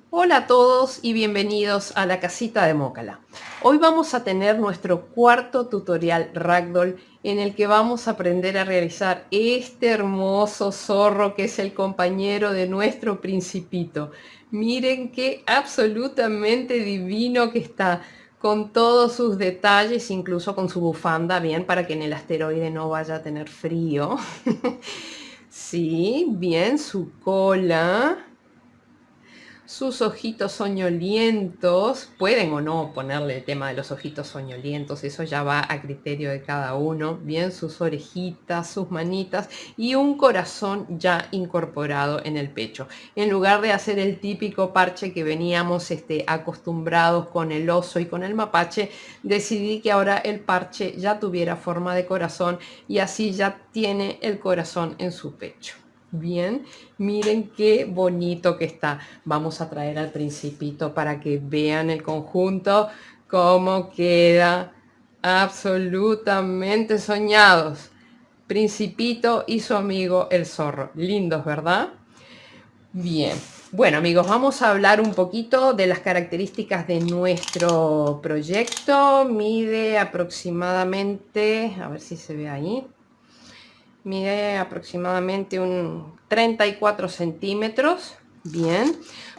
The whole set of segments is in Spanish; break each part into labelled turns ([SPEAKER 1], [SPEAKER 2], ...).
[SPEAKER 1] Hola a todos y bienvenidos a la casita de Mócala. Hoy vamos a tener nuestro cuarto tutorial Ragdoll en el que vamos a aprender a realizar este hermoso zorro que es el compañero de nuestro principito. Miren qué absolutamente divino que está, con todos sus detalles, incluso con su bufanda, bien, para que en el asteroide no vaya a tener frío. Sí, bien, su cola. Sus ojitos soñolientos, pueden o no ponerle el tema de los ojitos soñolientos, eso ya va a criterio de cada uno. Bien, sus orejitas, sus manitas y un corazón ya incorporado en el pecho. En lugar de hacer el típico parche que veníamos acostumbrados con el oso y con el mapache, decidí que ahora el parche ya tuviera forma de corazón y así ya tiene el corazón en su pecho. Bien, miren qué bonito que está. Vamos a traer al principito para que vean el conjunto, cómo queda absolutamente soñados. Principito y su amigo el zorro. Lindos, ¿verdad? Bien. Bueno, amigos, vamos a hablar un poquito de las características de nuestro proyecto. Mide aproximadamente, a ver si se ve ahí, mide aproximadamente un 34 centímetros. Bien,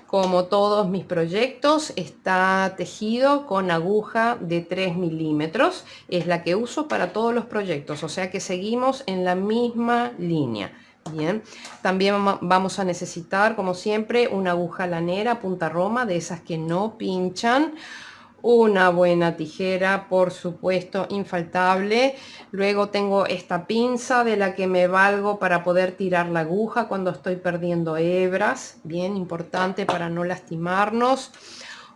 [SPEAKER 1] como todos mis proyectos, está tejido con aguja de 3 milímetros. Es la que uso para todos los proyectos, o sea que seguimos en la misma línea. Bien, también vamos a necesitar, como siempre, una aguja lanera punta roma, de esas que no pinchan. Una buena tijera, por supuesto, infaltable. Luego tengo esta pinza de la que me valgo para poder tirar la aguja cuando estoy perdiendo hebras, bien importante para no lastimarnos.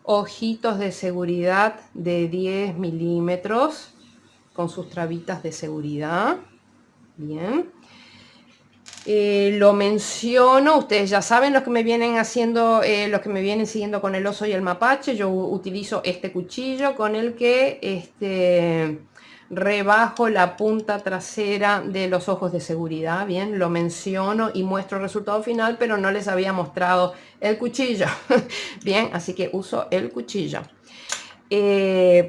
[SPEAKER 1] Ojitos de seguridad de 10 milímetros con sus trabitas de seguridad. Bien. Lo menciono, ustedes ya saben los que me vienen haciendo, los que me vienen siguiendo con el oso y el mapache. Yo utilizo este cuchillo con el que rebajo la punta trasera de los ojos de seguridad. Bien, lo menciono y muestro el resultado final, pero no les había mostrado el cuchillo. Bien, así que uso el cuchillo.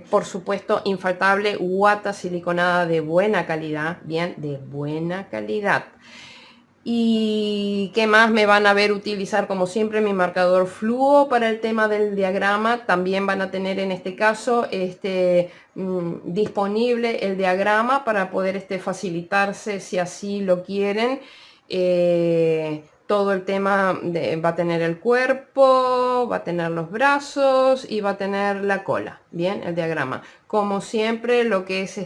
[SPEAKER 1] Por supuesto, infaltable, guata siliconada de buena calidad. Bien, de buena calidad. ¿Y qué más me van a ver utilizar? Como siempre, mi marcador fluo para el tema del diagrama. También van a tener en este caso disponible el diagrama para poder facilitarse si así lo quieren. Todo el tema va a tener el cuerpo, va a tener los brazos y va a tener la cola. Bien, el diagrama. Como siempre, lo que es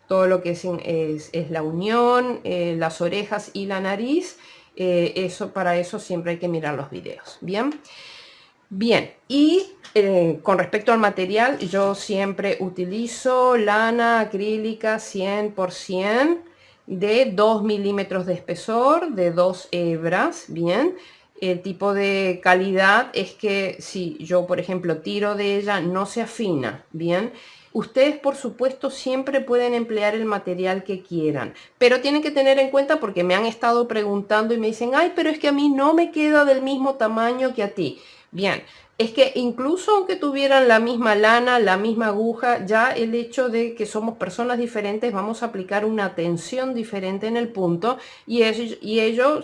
[SPEAKER 1] todo lo que es la unión, las orejas y la nariz. Para eso siempre hay que mirar los videos. Bien, bien. Y con respecto al material, yo siempre utilizo lana acrílica 100% de 2 milímetros de espesor, de 2 hebras. Bien. El tipo de calidad es que si yo, por ejemplo, tiro de ella, no se afina. Bien. Ustedes, por supuesto, siempre pueden emplear el material que quieran, pero tienen que tener en cuenta, porque me han estado preguntando y me dicen, ay, pero es que a mí no me queda del mismo tamaño que a ti. Bien, es que incluso aunque tuvieran la misma lana, la misma aguja, ya el hecho de que somos personas diferentes, vamos a aplicar una tensión diferente en el punto y ello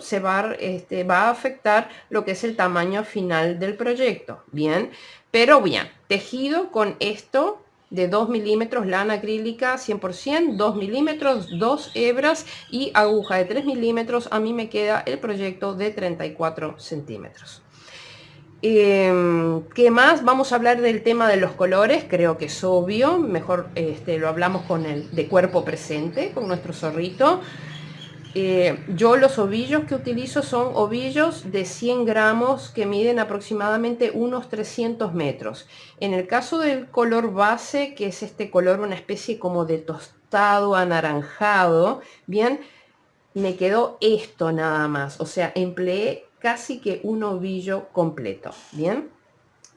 [SPEAKER 1] va a afectar lo que es el tamaño final del proyecto. Bien, pero bien, tejido con esto de 2 milímetros, lana acrílica 100%, 2 milímetros, 2 hebras y aguja de 3 milímetros, a mí me queda el proyecto de 34 centímetros. ¿Qué más? Vamos a hablar del tema de los colores, creo que es obvio, mejor lo hablamos con el de cuerpo presente, con nuestro zorrito. Yo los ovillos que utilizo son ovillos de 100 gramos que miden aproximadamente unos 300 metros. En el caso del color base, que es este color, una especie como de tostado anaranjado, bien, me quedó esto nada más. O sea, empleé casi que un ovillo completo, bien.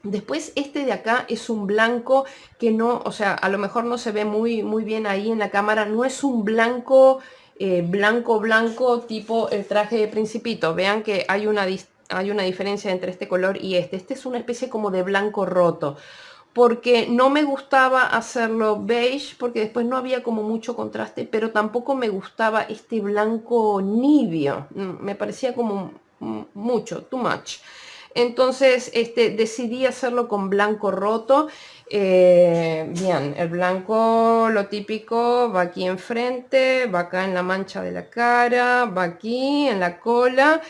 [SPEAKER 1] Después este de acá es un blanco que no, o sea, a lo mejor no se ve muy bien ahí en la cámara, no es un blanco blanco tipo el traje de Principito. Vean que hay una hay una diferencia entre este color y este. Este es una especie como de blanco roto, porque no me gustaba hacerlo beige, porque después no había como mucho contraste, pero tampoco me gustaba este blanco nibio. Me parecía como mucho, too much. Entonces decidí hacerlo con blanco roto. Bien, el blanco, lo típico, va aquí enfrente, va acá en la mancha de la cara, va aquí en la cola.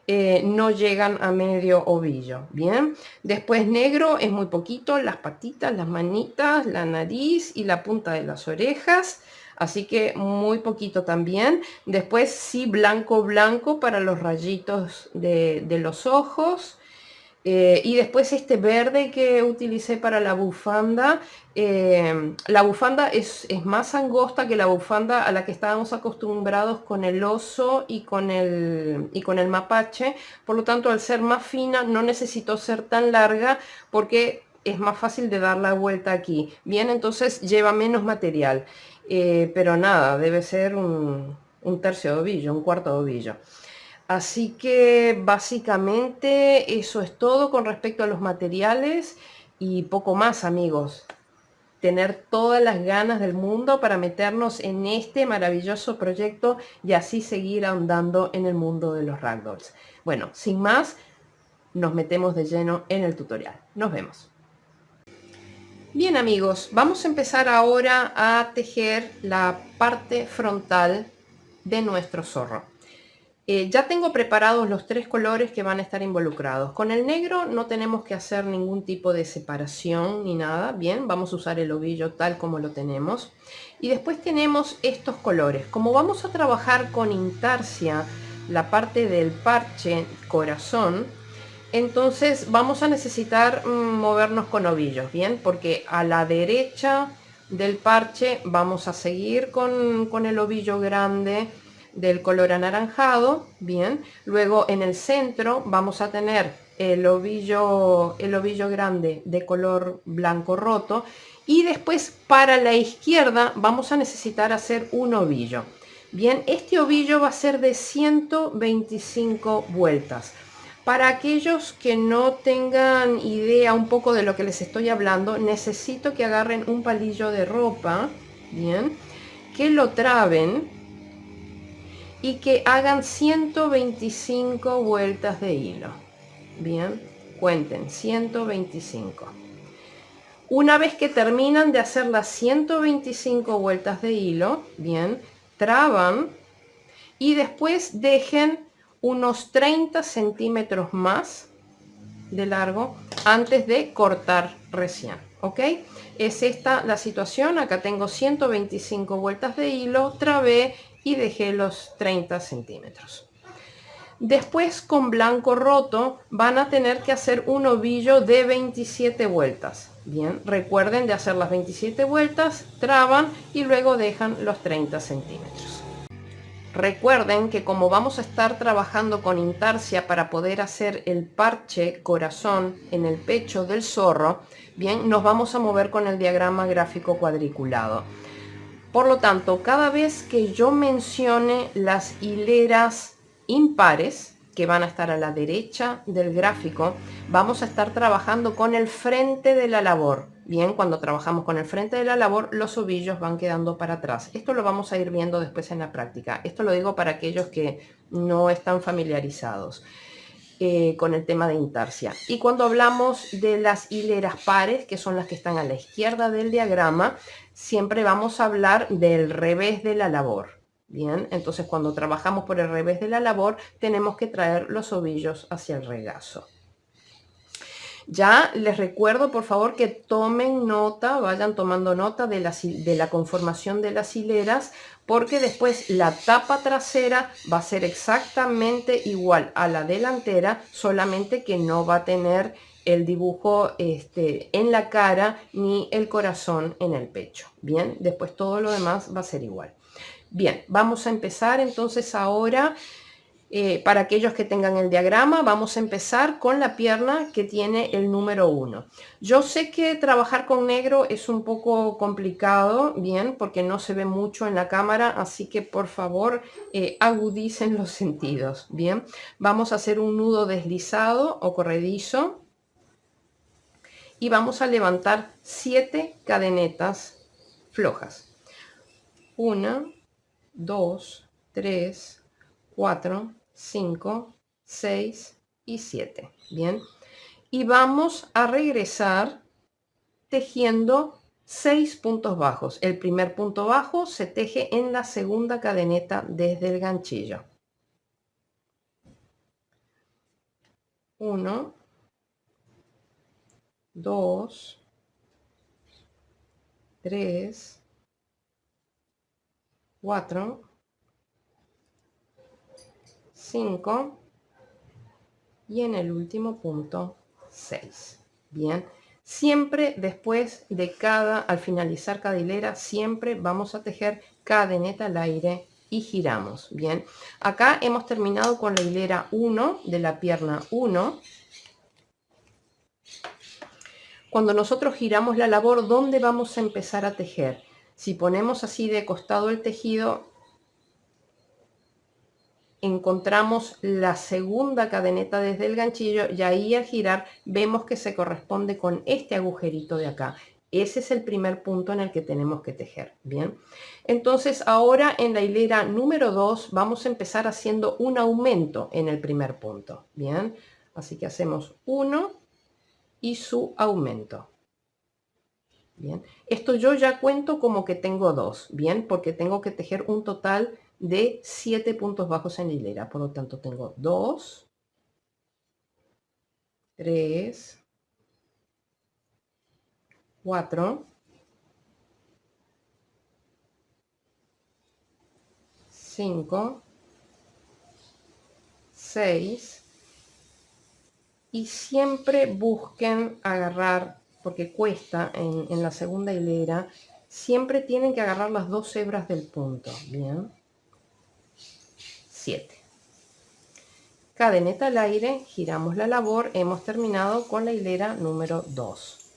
[SPEAKER 1] No llegan a medio ovillo. Bien, después negro es muy poquito, las patitas, las manitas, la nariz y la punta de las orejas, así que muy poquito también. Después sí, blanco blanco para los rayitos de los ojos. Y después este verde que utilicé para la bufanda es más angosta que la bufanda a la que estábamos acostumbrados con el oso y con el mapache. Por lo tanto, al ser más fina no necesitó ser tan larga porque es más fácil de dar la vuelta aquí. Bien, entonces lleva menos material. Pero nada, debe ser un tercio de ovillo, un cuarto de ovillo. Así que básicamente eso es todo con respecto a los materiales y poco más, amigos. Tener todas las ganas del mundo para meternos en este maravilloso proyecto y así seguir ahondando en el mundo de los ragdolls. Bueno, sin más, nos metemos de lleno en el tutorial. Nos vemos. Bien, amigos, vamos a empezar ahora a tejer la parte frontal de nuestro zorro. Ya tengo preparados los 3 colores que van a estar involucrados. Con el negro no tenemos que hacer ningún tipo de separación ni nada. Bien, vamos a usar el ovillo tal como lo tenemos. Y después tenemos estos colores. Como vamos a trabajar con intarsia la parte del parche corazón, entonces vamos a necesitar movernos con ovillos, ¿bien? Porque a la derecha del parche vamos a seguir con el ovillo grande del color anaranjado, bien. Luego en el centro vamos a tener el ovillo grande de color blanco roto y después para la izquierda vamos a necesitar hacer un ovillo. Bien, este ovillo va a ser de 125 vueltas. Para aquellos que no tengan idea un poco de lo que les estoy hablando, necesito que agarren un palillo de ropa, bien, que lo traben y que hagan 125 vueltas de hilo. Bien, cuenten 125. Una vez que terminan de hacer las 125 vueltas de hilo, bien, traban y después dejen unos 30 centímetros más de largo antes de cortar recién, ¿ok? Es esta la situación. Acá tengo 125 vueltas de hilo, trabé y dejé los 30 centímetros. Después con blanco roto van a tener que hacer un ovillo de 27 vueltas. Bien, recuerden de hacer las 27 vueltas, traban y luego dejan los 30 centímetros. Recuerden que como vamos a estar trabajando con intarsia para poder hacer el parche corazón en el pecho del zorro, bien, nos vamos a mover con el diagrama gráfico cuadriculado. Por lo tanto, cada vez que yo mencione las hileras impares, que van a estar a la derecha del gráfico, vamos a estar trabajando con el frente de la labor. Bien, cuando trabajamos con el frente de la labor, los ovillos van quedando para atrás. Esto lo vamos a ir viendo después en la práctica. Esto lo digo para aquellos que no están familiarizados con el tema de intarsia. Y cuando hablamos de las hileras pares, que son las que están a la izquierda del diagrama, siempre vamos a hablar del revés de la labor. Bien, entonces cuando trabajamos por el revés de la labor, tenemos que traer los ovillos hacia el regazo. Ya les recuerdo, por favor, que tomen nota, vayan tomando nota de la conformación de las hileras, porque después la tapa trasera va a ser exactamente igual a la delantera, solamente que no va a tener el dibujo en la cara ni el corazón en el pecho. Bien, después todo lo demás va a ser igual. Bien, vamos a empezar entonces ahora Para aquellos que tengan el diagrama, vamos a empezar con la pierna que tiene el número 1. Yo sé que trabajar con negro es un poco complicado, bien, porque no se ve mucho en la cámara, así que por favor agudicen los sentidos, bien. Vamos a hacer un nudo deslizado o corredizo y vamos a levantar 7 cadenetas flojas. 1, 2, 3, 4, 5, 6 y 7. Bien. Y vamos a regresar tejiendo 6 puntos bajos. El primer punto bajo se teje en la segunda cadeneta desde el ganchillo. 1, 2, 3, 4, 5 y en el último punto 6. Bien, siempre después de al finalizar cada hilera, siempre vamos a tejer cadeneta al aire y giramos. Bien, acá hemos terminado con la hilera 1 de la pierna 1. Cuando nosotros giramos la labor, ¿dónde vamos a empezar a tejer? Si ponemos así de costado el tejido, encontramos la segunda cadeneta desde el ganchillo y ahí al girar vemos que se corresponde con este agujerito de acá. Ese es el primer punto en el que tenemos que tejer. Bien, entonces ahora en la hilera número 2 vamos a empezar haciendo un aumento en el primer punto. Bien, así que hacemos 1 y su aumento. Bien, esto yo ya cuento como que tengo 2, bien, porque tengo que tejer un total de 7 puntos bajos en la hilera. Por lo tanto, tengo 2, 3, 4, 5, 6 y siempre busquen agarrar, porque cuesta en la segunda hilera, siempre tienen que agarrar las 2 hebras del punto. Bien, 7. Cadeneta al aire, giramos la labor, hemos terminado con la hilera número 2.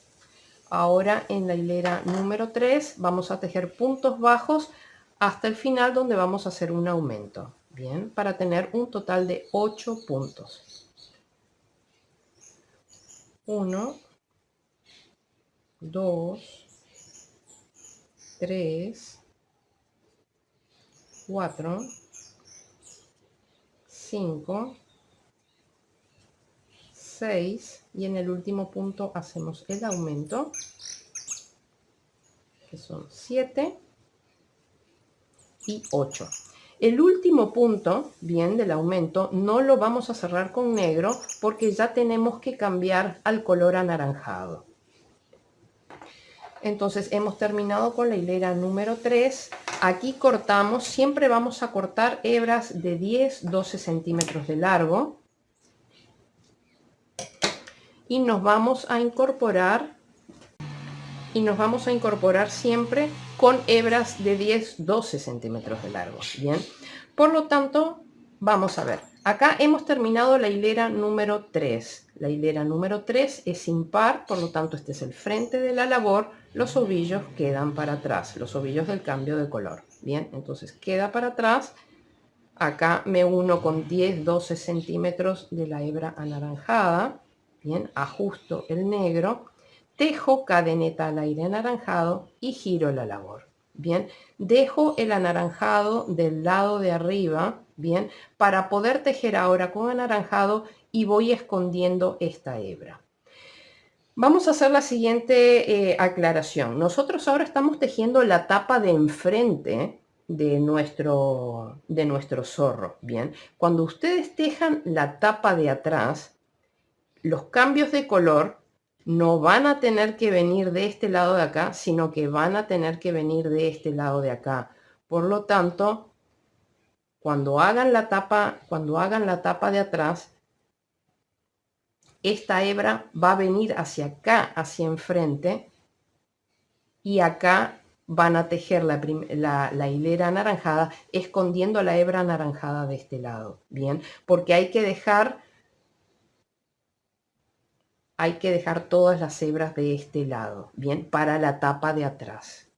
[SPEAKER 1] Ahora en la hilera número 3 vamos a tejer puntos bajos hasta el final donde vamos a hacer un aumento. Bien, para tener un total de 8 puntos. 1, 2, 3, 4, 5, 6 y en el último punto hacemos el aumento, que son 7 y 8. El último punto, bien, del aumento, no lo vamos a cerrar con negro porque ya tenemos que cambiar al color anaranjado. Entonces hemos terminado con la hilera número 3. Aquí cortamos, siempre vamos a cortar hebras de 10-12 centímetros de largo. Y nos vamos a incorporar siempre con hebras de 10-12 centímetros de largo. Bien, por lo tanto, vamos a ver. Acá hemos terminado la hilera número 3. La hilera número 3 es impar, por lo tanto este es el frente de la labor. Los ovillos quedan para atrás, los ovillos del cambio de color. Bien, entonces queda para atrás. Acá me uno con 10-12 centímetros de la hebra anaranjada. Bien, ajusto el negro, tejo cadeneta al aire anaranjado y giro la labor. Bien, dejo el anaranjado del lado de arriba, bien, para poder tejer ahora con anaranjado y voy escondiendo esta hebra. Vamos a hacer la siguiente aclaración. Nosotros ahora estamos tejiendo la tapa de enfrente de nuestro zorro, bien. Cuando ustedes tejan la tapa de atrás, los cambios de color no van a tener que venir de este lado de acá, sino que van a tener que venir de este lado de acá. Por lo tanto, cuando hagan la tapa de atrás, esta hebra va a venir hacia acá, hacia enfrente, y acá van a tejer la hilera anaranjada escondiendo la hebra anaranjada de este lado, ¿bien? Porque hay que dejar todas las hebras de este lado, ¿bien? Para la tapa de atrás.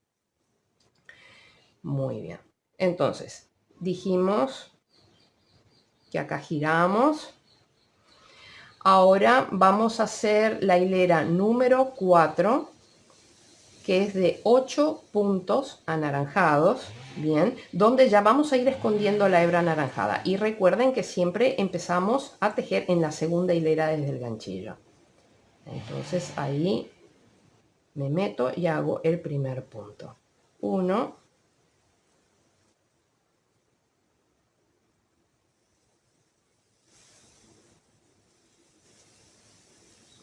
[SPEAKER 1] Muy bien. Entonces, dijimos que acá giramos. Ahora vamos a hacer la hilera número 4, que es de 8 puntos anaranjados, bien, donde ya vamos a ir escondiendo la hebra anaranjada. Y recuerden que siempre empezamos a tejer en la segunda hilera desde el ganchillo. Entonces ahí me meto y hago el primer punto. 1,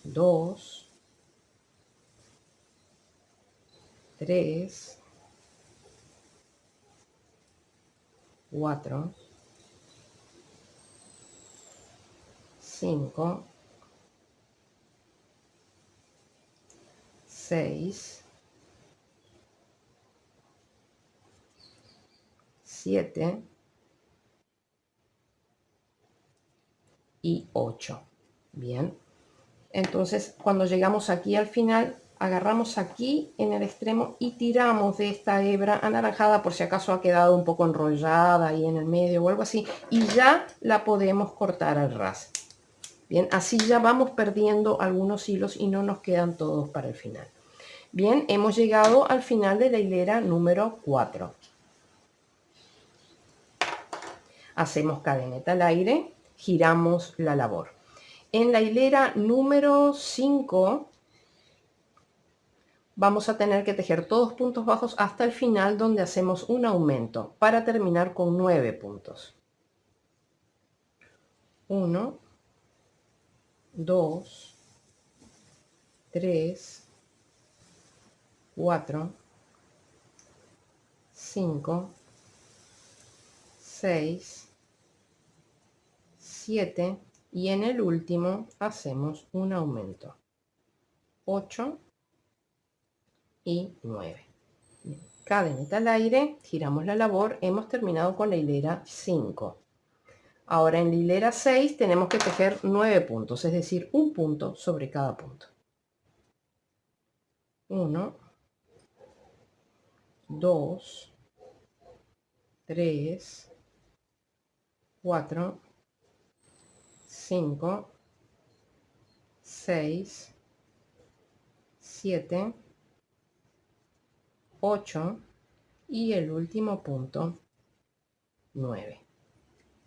[SPEAKER 1] 2, 3, 4, 5, 6, 7 y 8. Bien. Entonces, cuando llegamos aquí al final, agarramos aquí en el extremo y tiramos de esta hebra anaranjada por si acaso ha quedado un poco enrollada ahí en el medio o algo así, y ya la podemos cortar al ras. Bien, así ya vamos perdiendo algunos hilos y no nos quedan todos para el final. Bien, hemos llegado al final de la hilera número 4. Hacemos cadeneta al aire, giramos la labor. En la hilera número 5 vamos a tener que tejer todos puntos bajos hasta el final, donde hacemos un aumento para terminar con 9 puntos. 1, 2, 3, 4, 5, 6, 7 y en el último hacemos un aumento. 8 y 9. Cadeneta al aire, giramos la labor, hemos terminado con la hilera 5. Ahora en la hilera 6 tenemos que tejer 9 puntos, es decir, un punto sobre cada punto. 1, 2, 3, 4, 5, 6, 7, 8 y el último punto 9.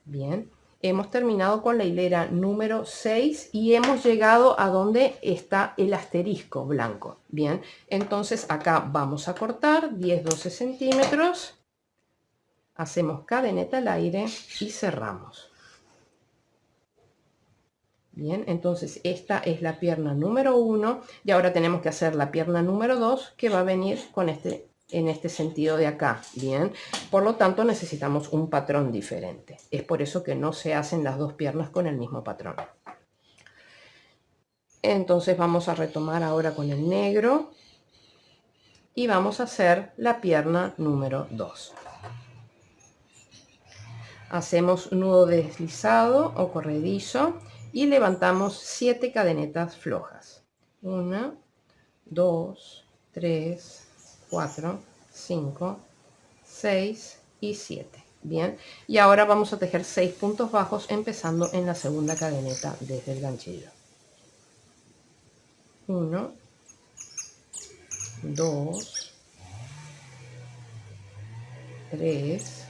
[SPEAKER 1] Bien, hemos terminado con la hilera número 6 y hemos llegado a donde está el asterisco blanco. Bien, entonces acá vamos a cortar 10-12 centímetros, hacemos cadeneta al aire y cerramos. Bien, entonces esta es la pierna número 1 y ahora tenemos que hacer la pierna número 2, que va a venir con en este sentido de acá. Bien, por lo tanto necesitamos un patrón diferente. Es por eso que no se hacen las dos piernas con el mismo patrón. Entonces vamos a retomar ahora con el negro y vamos a hacer la pierna número 2. Hacemos nudo deslizado o corredizo y levantamos 7 cadenetas flojas. 1, 2, 3, 4, 5, 6 y 7. Bien, y ahora vamos a tejer 6 puntos bajos empezando en la segunda cadeneta desde el ganchillo. 1, 2, 3,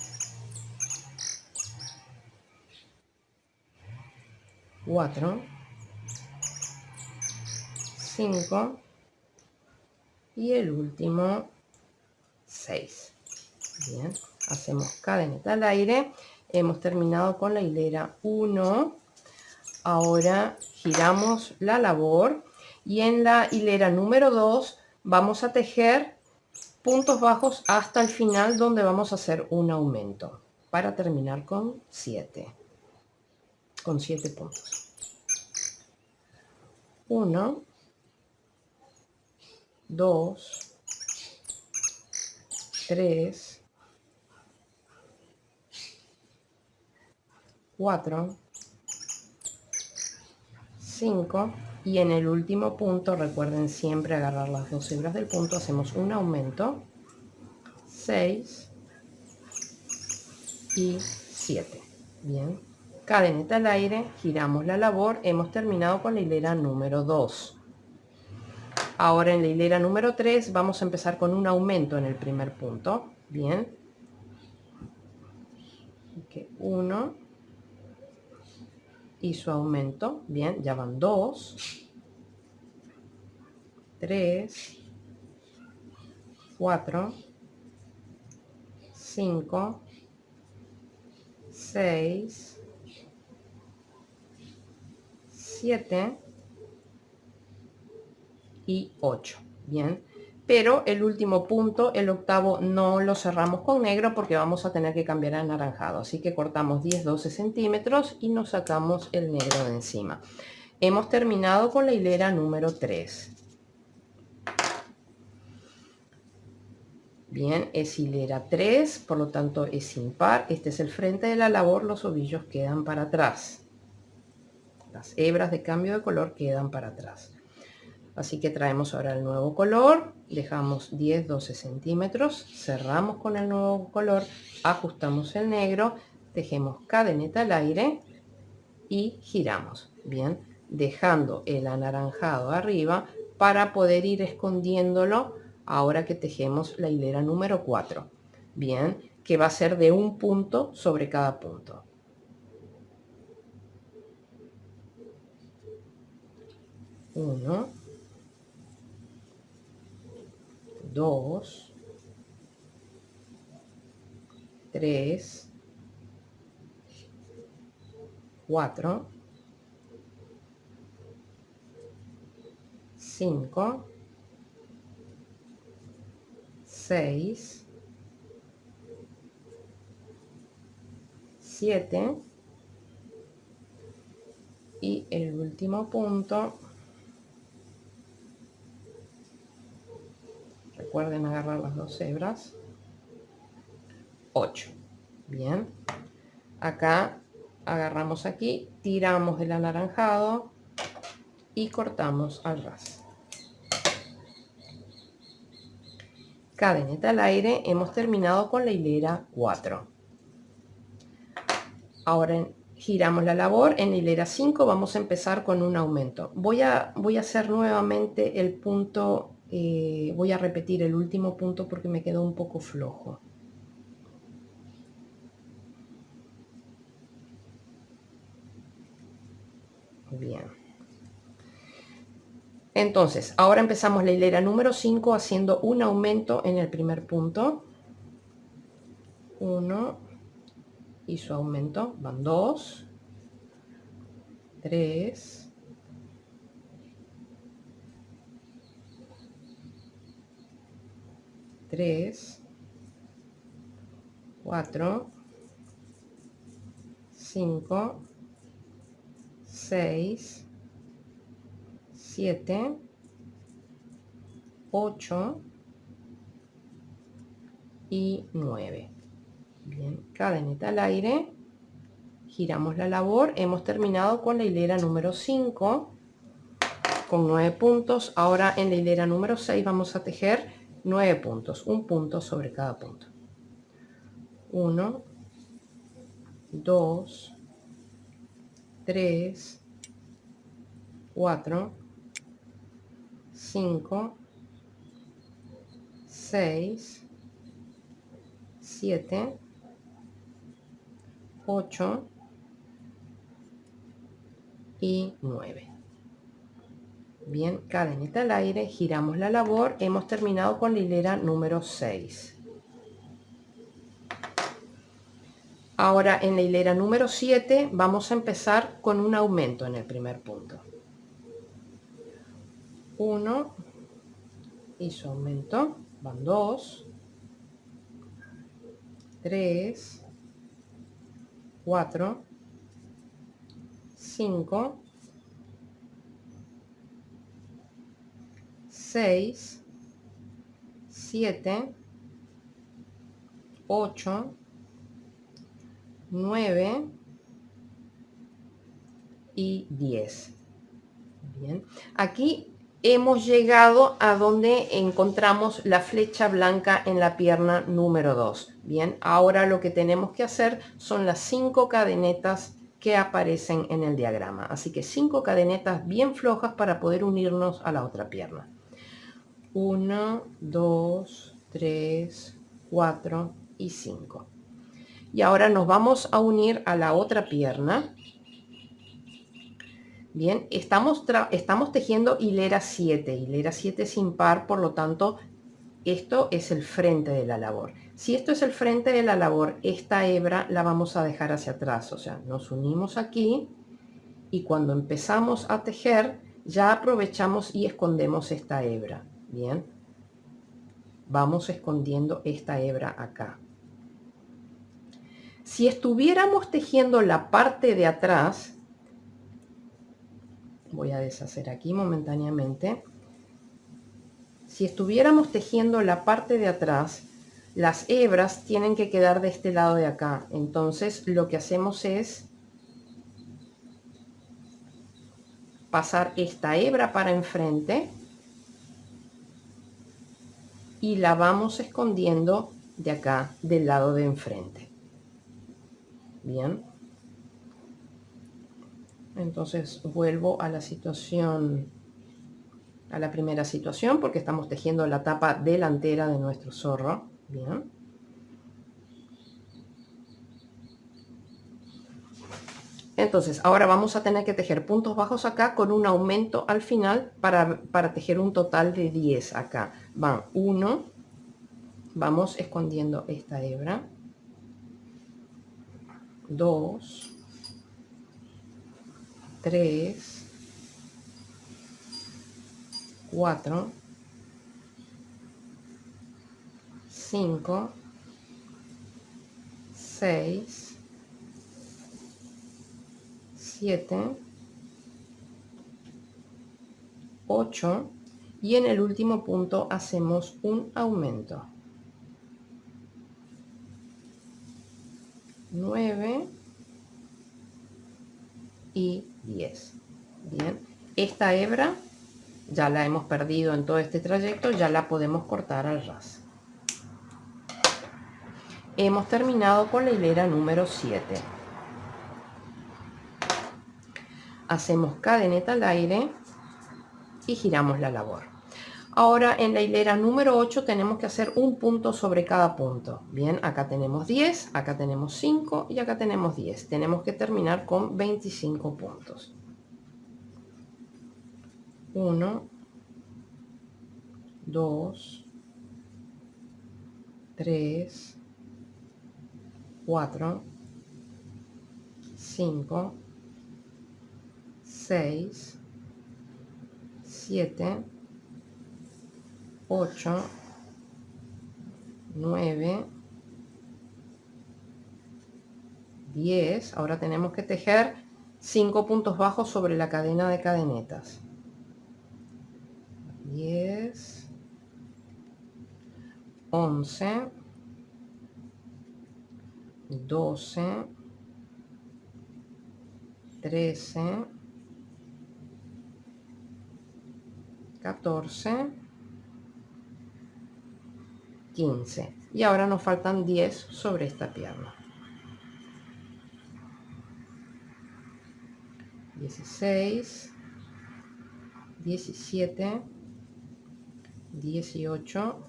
[SPEAKER 1] 4, 5 y el último 6. Bien, hacemos cadeneta al aire, hemos terminado con la hilera 1. Ahora giramos la labor y en la hilera número 2 vamos a tejer puntos bajos hasta el final, donde vamos a hacer un aumento para terminar con 7 puntos. 1, 2, 3, 4, 5 y en el último punto, recuerden siempre agarrar las 2 hebras del punto, hacemos un aumento, 6 y 7. Bien, cadeneta al aire, giramos la labor, hemos terminado con la hilera número 2. Ahora en la hilera número 3 vamos a empezar con un aumento en el primer punto. Bien, 1 y su aumento. Bien, ya van 2, 3, 4, 5, 6, 7 y 8. Bien, pero el último punto, el octavo, no lo cerramos con negro porque vamos a tener que cambiar a anaranjado. Así que cortamos 10-12 centímetros y nos sacamos el negro de encima. Hemos terminado con la hilera número 3. Bien, es hilera 3, por lo tanto es impar. Este es el frente de la labor, los ovillos quedan para atrás. Las hebras de cambio de color quedan para atrás. Así que traemos ahora el nuevo color, dejamos 10-12 centímetros, cerramos con el nuevo color, ajustamos el negro, tejemos cadeneta al aire y giramos. Bien, dejando el anaranjado arriba para poder ir escondiéndolo ahora que tejemos la hilera número 4. Bien, que va a ser de un punto sobre cada punto. 1, 2, 3, 4, 5, 6, 7 y el último punto, recuerden agarrar las 2 hebras, 8. Bien, acá agarramos aquí, tiramos del anaranjado y cortamos al ras. Cadeneta al aire, hemos terminado con la hilera 4. Ahora giramos la labor, en la hilera 5 vamos a empezar con un aumento. Voy a hacer nuevamente el punto, voy a repetir el último punto porque me quedó un poco flojo. Bien. Entonces, ahora empezamos la hilera número 5 haciendo un aumento en el primer punto. 1 y su aumento, van 2, 3, 4, 5, 6, 7, 8 y 9. Bien, cadeneta al aire, giramos la labor, hemos terminado con la hilera número 5 con 9 puntos. Ahora en la hilera número 6 vamos a tejer 9 puntos, un punto sobre cada punto. 1, 2, 3, 4, 5, 6, 7, 8 y 9. Bien, cadeneta al aire, giramos la labor, hemos terminado con la hilera número 6. Ahora en la hilera número 7 vamos a empezar con un aumento en el primer punto. 1 y su aumento, van 2, 3, 4, 5, 6, 7, 8, 9 y 10. Bien, aquí hemos llegado a donde encontramos la flecha blanca en la pierna número 2. Bien, ahora lo que tenemos que hacer son las 5 cadenetas que aparecen en el diagrama. Así que 5 cadenetas bien flojas para poder unirnos a la otra pierna. 1, 2, 3, 4 y 5. Y ahora nos vamos a unir a la otra pierna. Bien, estamos tejiendo hilera 7. Hilera 7 es impar, por lo tanto, esto es el frente de la labor. Si esto es el frente de la labor, esta hebra la vamos a dejar hacia atrás. O sea, nos unimos aquí y cuando empezamos a tejer, ya aprovechamos y escondemos esta hebra. Bien, vamos escondiendo esta hebra acá. Si estuviéramos tejiendo la parte de atrás, voy a deshacer aquí momentáneamente. Si estuviéramos tejiendo la parte de atrás, las hebras tienen que quedar de este lado de acá. Entonces lo que hacemos es pasar esta hebra para enfrente y la vamos escondiendo de acá, del lado de enfrente. Bien. Entonces vuelvo a la situación, a la primera situación, porque estamos tejiendo la tapa delantera de nuestro zorro. Bien. Entonces ahora vamos a tener que tejer puntos bajos acá con un aumento al final para tejer un total de 10 acá. Van 1, vamos escondiendo esta hebra, 2, 3, 4, 5, 6, 7, 8 y en el último punto hacemos un aumento. 9 y 10. Bien, esta hebra ya la hemos perdido en todo este trayecto, ya la podemos cortar al ras. Hemos terminado con la hilera número 7. Hacemos cadeneta al aire y giramos la labor. Ahora en la hilera número 8 tenemos que hacer un punto sobre cada punto. Bien, acá tenemos 10, acá tenemos 5 y acá tenemos 10. Tenemos que terminar con 25 puntos. 1, 2, 3, 4, 5, 6, 7, 8, 9, 10. Ahora tenemos que tejer 5 puntos bajos sobre la cadena de cadenetas. 10, 11, 12, 13, 14, 15. Y ahora nos faltan 10 sobre esta pierna. 16, 17, 18,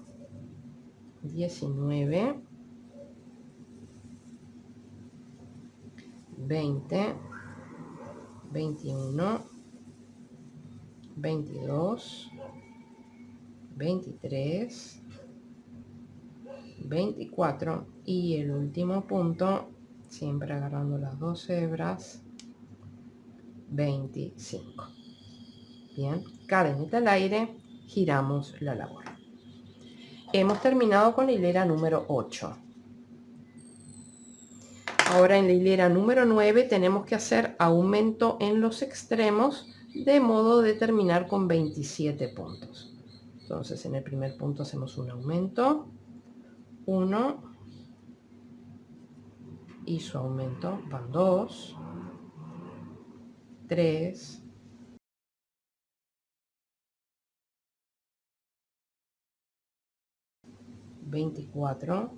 [SPEAKER 1] 19, 20, 21, 22, 23, 24 y el último punto, siempre agarrando las dos hebras, 25. Bien, cadeneta al aire, giramos la labor. Hemos terminado con la hilera número 8. Ahora en la hilera número 9 tenemos que hacer aumento en los extremos de modo de terminar con 27 puntos. Entonces en el primer punto hacemos un aumento, 1, y su aumento van 2, 3, 24,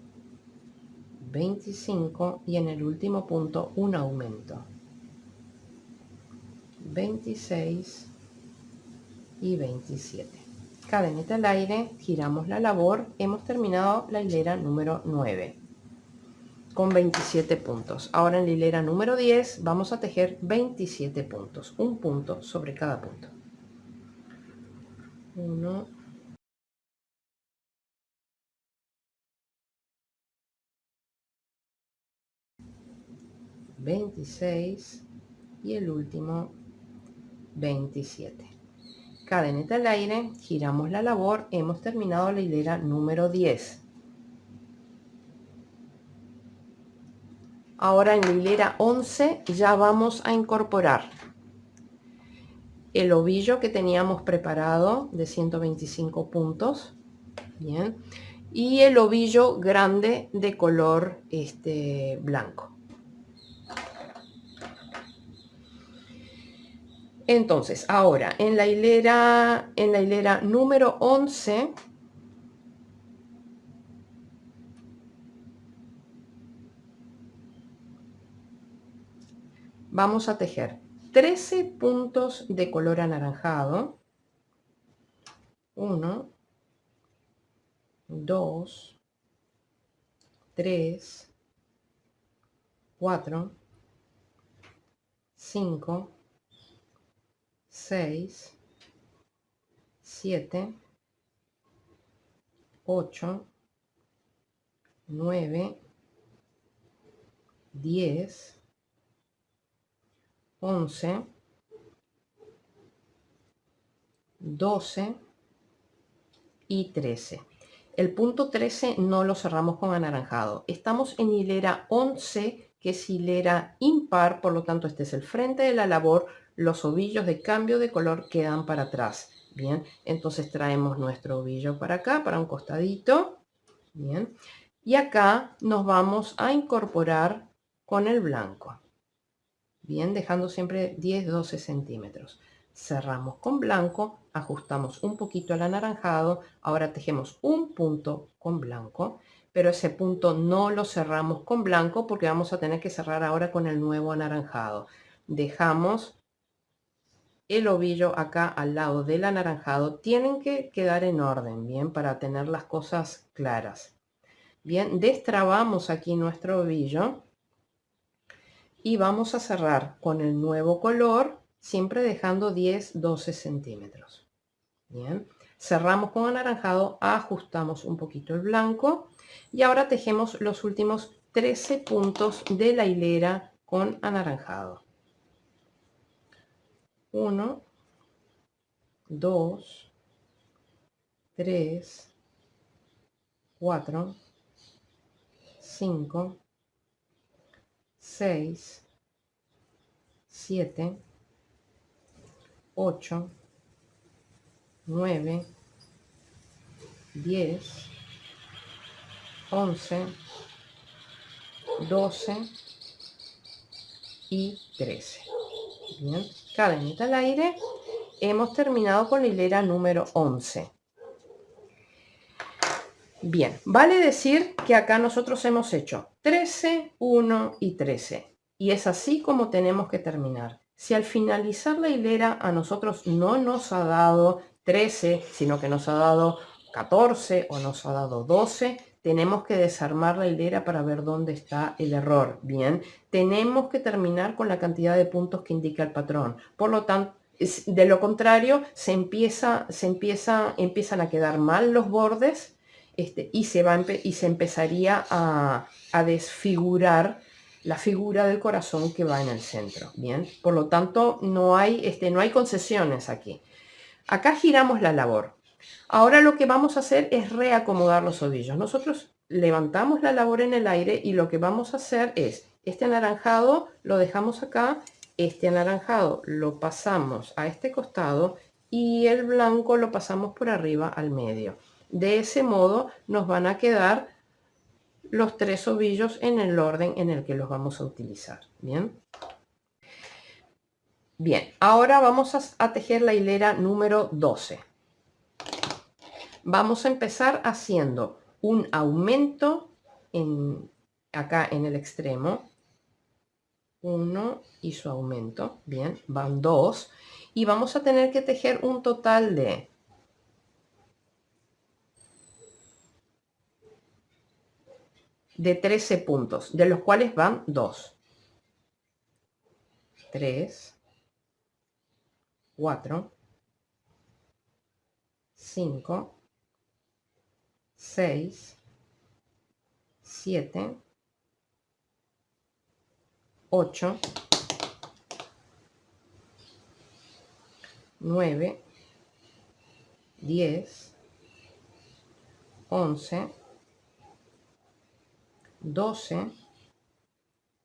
[SPEAKER 1] 25 y en el último punto un aumento, 26 y 27. Cadeneta al aire, giramos la labor, hemos terminado la hilera número 9 con 27 puntos. Ahora en la hilera número 10 vamos a tejer 27 puntos, un punto sobre cada punto. 1, 26 y el último 27. Cadeneta al aire, giramos la labor, hemos terminado la hilera número 10. Ahora en la hilera 11 ya vamos a incorporar el ovillo que teníamos preparado de 125 puntos, bien, y el ovillo grande de color blanco. Entonces, ahora en la hilera número 11 vamos a tejer 13 puntos de color anaranjado. 1, 2, 3, 4, 5, 6, 7, 8, 9, 10, 11, 12 y 13. El punto 13 no lo cerramos con anaranjado. Estamos en hilera 11, que es hilera impar, por lo tanto este es el frente de la labor. Los ovillos de cambio de color quedan para atrás. Bien, entonces traemos nuestro ovillo para acá, para un costadito. Bien, y acá nos vamos a incorporar con el blanco. Bien, dejando siempre 10-12 centímetros. Cerramos con blanco, ajustamos un poquito al anaranjado, ahora tejemos un punto con blanco, pero ese punto no lo cerramos con blanco porque vamos a tener que cerrar ahora con el nuevo anaranjado. Dejamos el ovillo acá al lado del anaranjado. Tienen que quedar en orden, bien, para tener las cosas claras. Bien, destrabamos aquí nuestro ovillo y vamos a cerrar con el nuevo color, siempre dejando 10-12 centímetros. Bien, cerramos con anaranjado, ajustamos un poquito el blanco y ahora tejemos los últimos 13 puntos de la hilera con anaranjado. 1, 2, 3, 4, 5, 6, 7, 8, 9, 10, 11, 12 y 13. Bien, cadeneta al aire. Hemos terminado con la hilera número 11. Bien, vale decir que acá nosotros hemos hecho 13, 1 y 13. Y es así como tenemos que terminar. Si al finalizar la hilera a nosotros no nos ha dado 13, sino que nos ha dado 14 o nos ha dado 12, tenemos que desarmar la hilera para ver dónde está el error. Bien, tenemos que terminar con la cantidad de puntos que indica el patrón. Por lo tanto, de lo contrario, empiezan a quedar mal los bordes y se empezaría a desfigurar la figura del corazón que va en el centro. Bien, por lo tanto, no hay concesiones aquí. Acá giramos la labor. Ahora lo que vamos a hacer es reacomodar los ovillos. Nosotros levantamos la labor en el aire y lo que vamos a hacer es, este anaranjado lo dejamos acá, este anaranjado lo pasamos a este costado y el blanco lo pasamos por arriba al medio. De ese modo nos van a quedar los 3 ovillos en el orden en el que los vamos a utilizar. Bien. Bien, ahora vamos a tejer la hilera número 12. Vamos a empezar haciendo un aumento acá en el extremo. 1 y su aumento. Bien, van 2. Y vamos a tener que tejer un total de 13 puntos, de los cuales van 2. 3, 4, 5, 6, 7, 8, 9, 10, 11, 12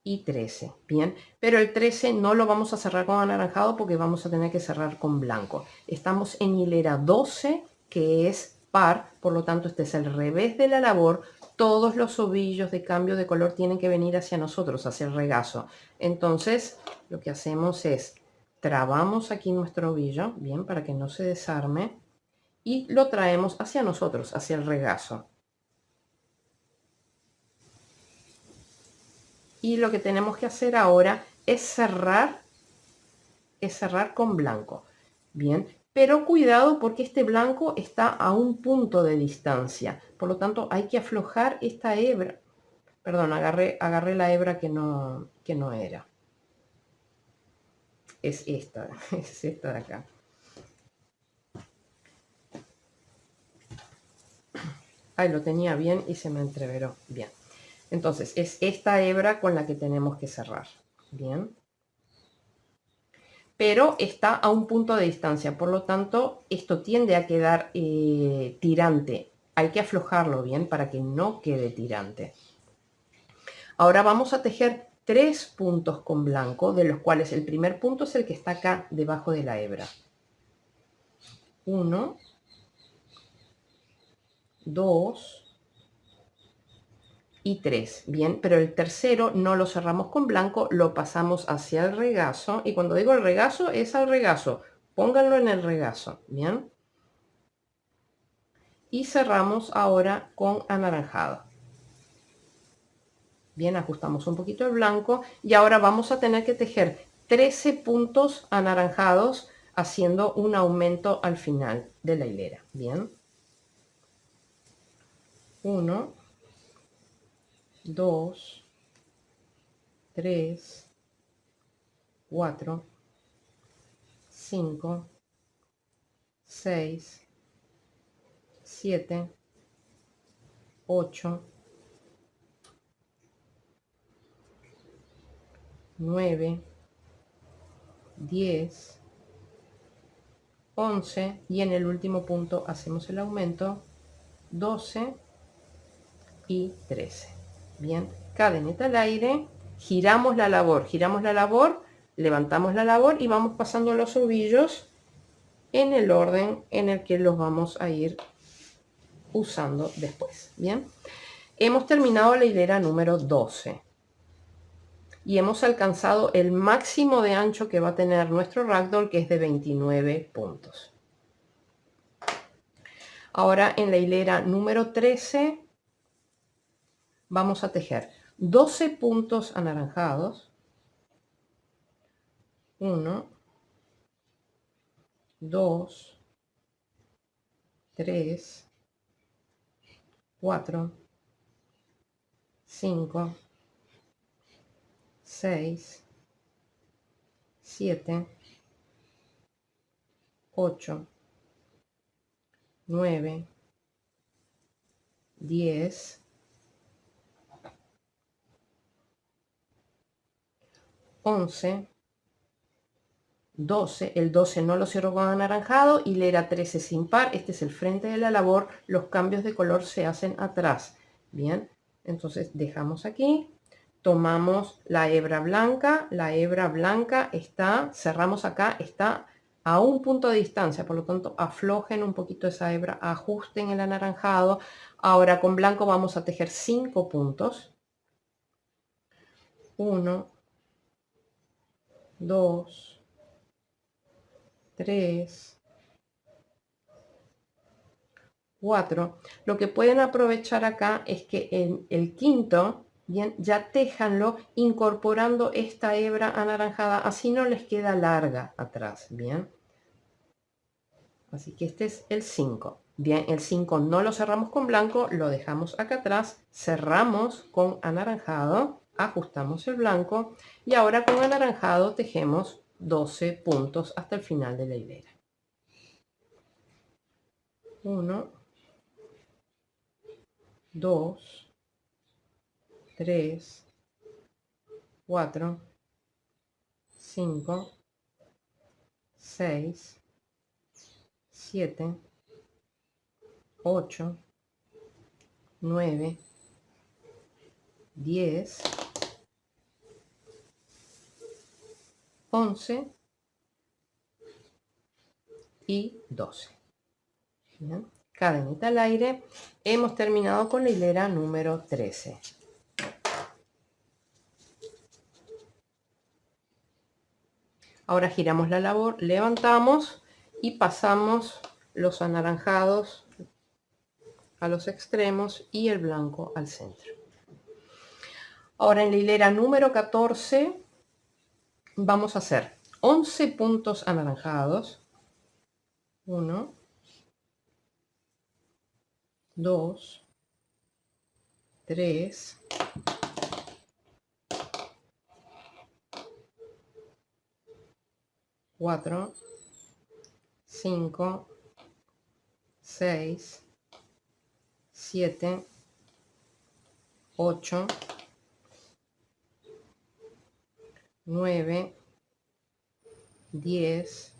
[SPEAKER 1] y 13. Bien, pero el 13 no lo vamos a cerrar con anaranjado porque vamos a tener que cerrar con blanco. Estamos en hilera 12, que es par, por lo tanto este es el revés de la labor. Todos los ovillos de cambio de color tienen que venir hacia nosotros, hacia el regazo. Entonces lo que hacemos es trabamos aquí nuestro ovillo, bien, para que no se desarme, y lo traemos hacia nosotros, hacia el regazo. Y lo que tenemos que hacer ahora es cerrar con blanco. Bien, pero cuidado porque este blanco está a un punto de distancia. Por lo tanto, hay que aflojar esta hebra. Perdón, agarré la hebra que no era. Es esta, es esta de acá. Ahí lo tenía bien y se me entreveró. Bien. Entonces, es esta hebra con la que tenemos que cerrar. Bien. Pero está a un punto de distancia, por lo tanto esto tiende a quedar tirante. Hay que aflojarlo bien para que no quede tirante. Ahora vamos a tejer 3 puntos con blanco, de los cuales el primer punto es el que está acá debajo de la hebra. 1, 2 y 3. Bien, pero el tercero no lo cerramos con blanco, lo pasamos hacia el regazo. Y cuando digo el regazo, es al regazo. Pónganlo en el regazo. Bien. Y cerramos ahora con anaranjado. Bien, ajustamos un poquito el blanco y ahora vamos a tener que tejer 13 puntos anaranjados haciendo un aumento al final de la hilera. Bien. 1, 2, 3, 4, 5, 6, 7, 8, 9, 10, 11 y en el último punto hacemos el aumento 12 y 13. Bien, cadeneta al aire, giramos la labor, levantamos la labor y vamos pasando los ovillos en el orden en el que los vamos a ir usando después. Bien, hemos terminado la hilera número 12 y hemos alcanzado el máximo de ancho que va a tener nuestro ragdoll, que es de 29 puntos. Ahora en la hilera número 13 vamos a tejer 12 puntos anaranjados. 1, 2, 3, 4, 5, 6, 7, 8, 9, 10, 11, 12, el 12 no lo cierro con anaranjado, hilera 13 sin par, este es el frente de la labor, los cambios de color se hacen atrás. Bien, entonces dejamos aquí, tomamos la hebra blanca está, cerramos acá, está a un punto de distancia, por lo tanto aflojen un poquito esa hebra, ajusten el anaranjado. Ahora con blanco vamos a tejer 5 puntos. 1, 2, 3, 4. Lo que pueden aprovechar acá es que en el quinto, bien, ya téjanlo incorporando esta hebra anaranjada, así no les queda larga atrás, bien. Así que este es el 5. Bien, el 5 no lo cerramos con blanco, lo dejamos acá atrás, cerramos con anaranjado, ajustamos el blanco y ahora con anaranjado tejemos 12 puntos hasta el final de la hilera. 1, 2, 3, 4, 5, 6, 7, 8, 9, 10, 11 y 12. Bien. Cadenita al aire. Hemos terminado con la hilera número 13. Ahora giramos la labor, levantamos y pasamos los anaranjados a los extremos y el blanco al centro. Ahora en la hilera número 14 vamos a hacer 11 puntos anaranjados. 1, 2, 3, 4, 5, 6, 7, 8, 9, 10,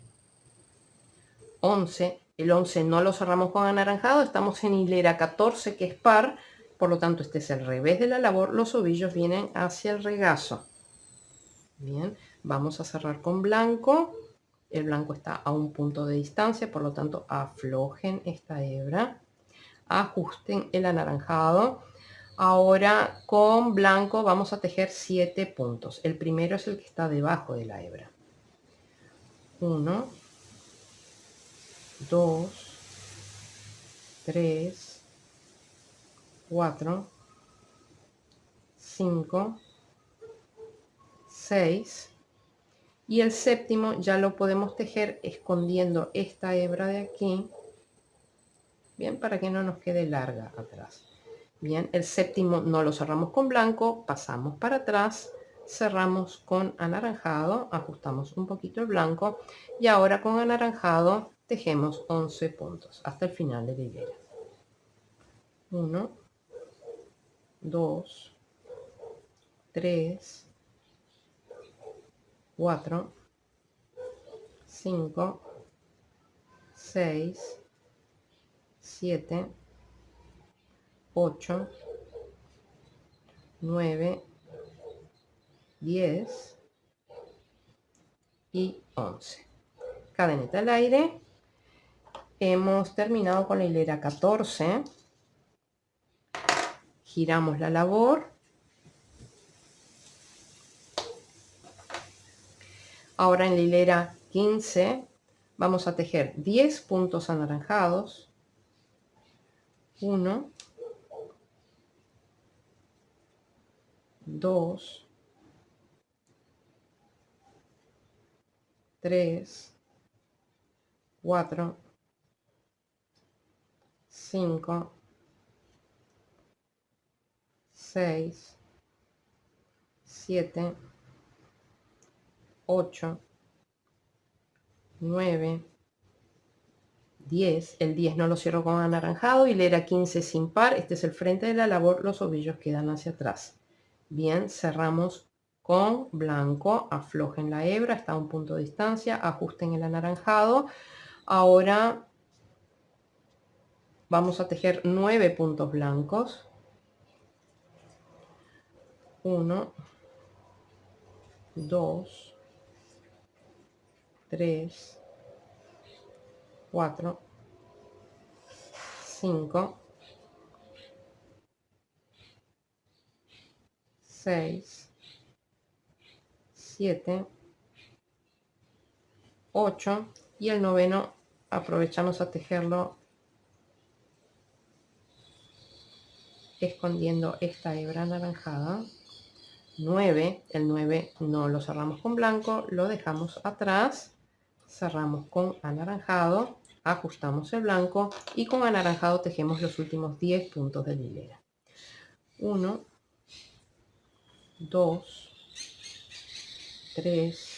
[SPEAKER 1] 11. El 11 no lo cerramos con anaranjado, estamos en hilera 14 que es par, por lo tanto este es el revés de la labor, los ovillos vienen hacia el regazo. Bien, vamos a cerrar con blanco, el blanco está a un punto de distancia, por lo tanto aflojen esta hebra, ajusten el anaranjado. Ahora con blanco vamos a tejer 7 puntos, el primero es el que está debajo de la hebra. 1, 2, 3, 4, 5, 6 y el séptimo ya lo podemos tejer escondiendo esta hebra de aquí, bien, para que no nos quede larga atrás. Bien, el séptimo no lo cerramos con blanco, pasamos para atrás, cerramos con anaranjado, ajustamos un poquito el blanco y ahora con anaranjado tejemos 11 puntos hasta el final de la hilera. 1, 2, 3, 4, 5, 6, 7, 8, 9, 10 y 11. Cadeneta al aire. Hemos terminado con la hilera 14. Giramos la labor. Ahora en la hilera 15 vamos a tejer 10 puntos anaranjados. 1, 2, 3, 4, 5, 6, 7, 8, 9, 10. El 10 no lo cierro con anaranjado. Hilera 15 sin par. Este es el frente de la labor. Los ovillos quedan hacia atrás. Bien, cerramos con blanco. Aflojen la hebra hasta un punto de distancia. Ajusten el anaranjado. Ahora vamos a tejer 9 puntos blancos. 1, 2, 3, 4, 5, 6, 7, 8 y el noveno aprovechamos a tejerlo escondiendo esta hebra anaranjada. 9, el 9 no lo cerramos con blanco, lo dejamos atrás, cerramos con anaranjado, ajustamos el blanco y con anaranjado tejemos los últimos 10 puntos de la hilera. 1, 2, 3,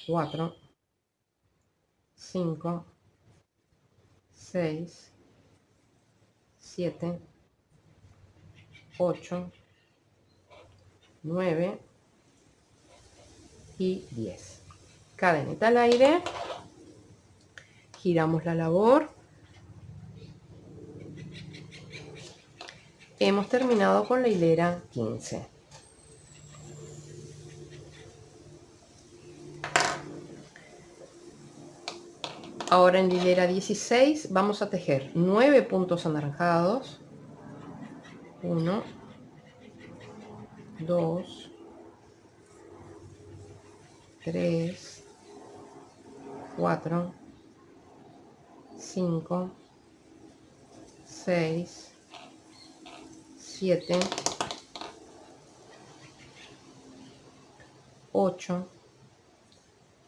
[SPEAKER 1] 4, 5, 6, 7, 8, 9 y 10. Cadeneta al aire, giramos la labor. Hemos terminado con la hilera 15. Ahora en la hilera 16 vamos a tejer 9 puntos anaranjados. 1, 2, 3, 4, 5, 6, 7, 8,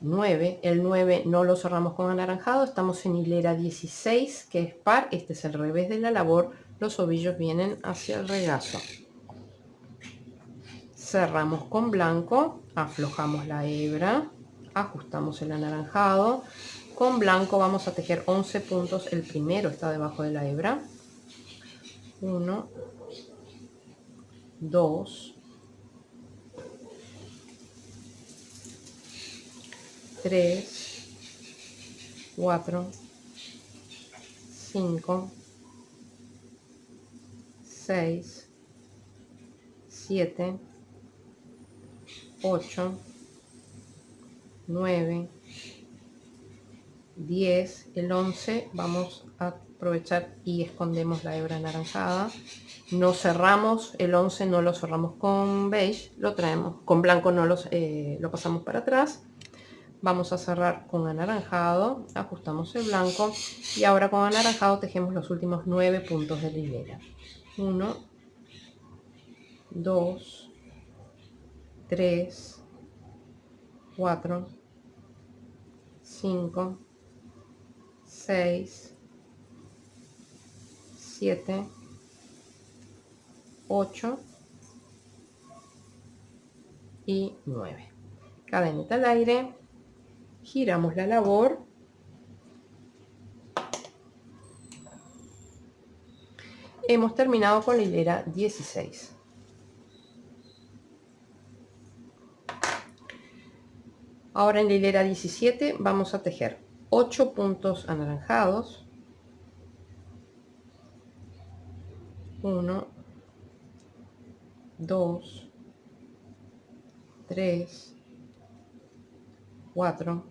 [SPEAKER 1] 9. El 9 no lo cerramos con anaranjado, estamos en hilera 16, que es par. Este es el revés de la labor, los ovillos vienen hacia el regazo. Cerramos con blanco, aflojamos la hebra, ajustamos el anaranjado. Con blanco vamos a tejer 11 puntos, el primero está debajo de la hebra. 1, 2, 3, 4, 5, 6, 7, 8, 9, 10, el 11 vamos a aprovechar y escondemos la hebra anaranjada. No cerramos el 11, no lo cerramos con beige, lo traemos con blanco, no lo pasamos para atrás. Vamos a cerrar con anaranjado, ajustamos el blanco y ahora con anaranjado tejemos los últimos 9 puntos de la hilera. 1, 2, 3, 4, 5, 6, 7, 8 y 9. Cadeneta al aire, giramos la labor. Hemos terminado con la hilera 16. Ahora en la hilera 17 vamos a tejer 8 puntos anaranjados. 1, 2, 3, 4,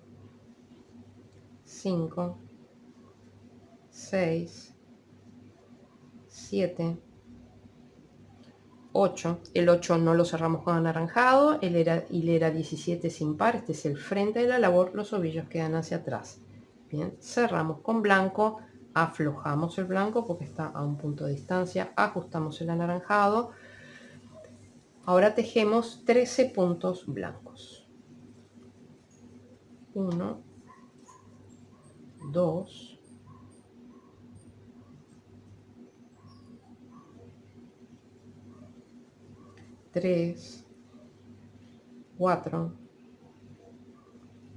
[SPEAKER 1] 5, 6, 7, 8. El 8 no lo cerramos con anaranjado, hilera 17 sin par, este es el frente de la labor, los ovillos quedan hacia atrás. Bien, cerramos con blanco, aflojamos el blanco porque está a un punto de distancia, ajustamos el anaranjado. Ahora tejemos 13 puntos blancos. 1, 2, 3, 4,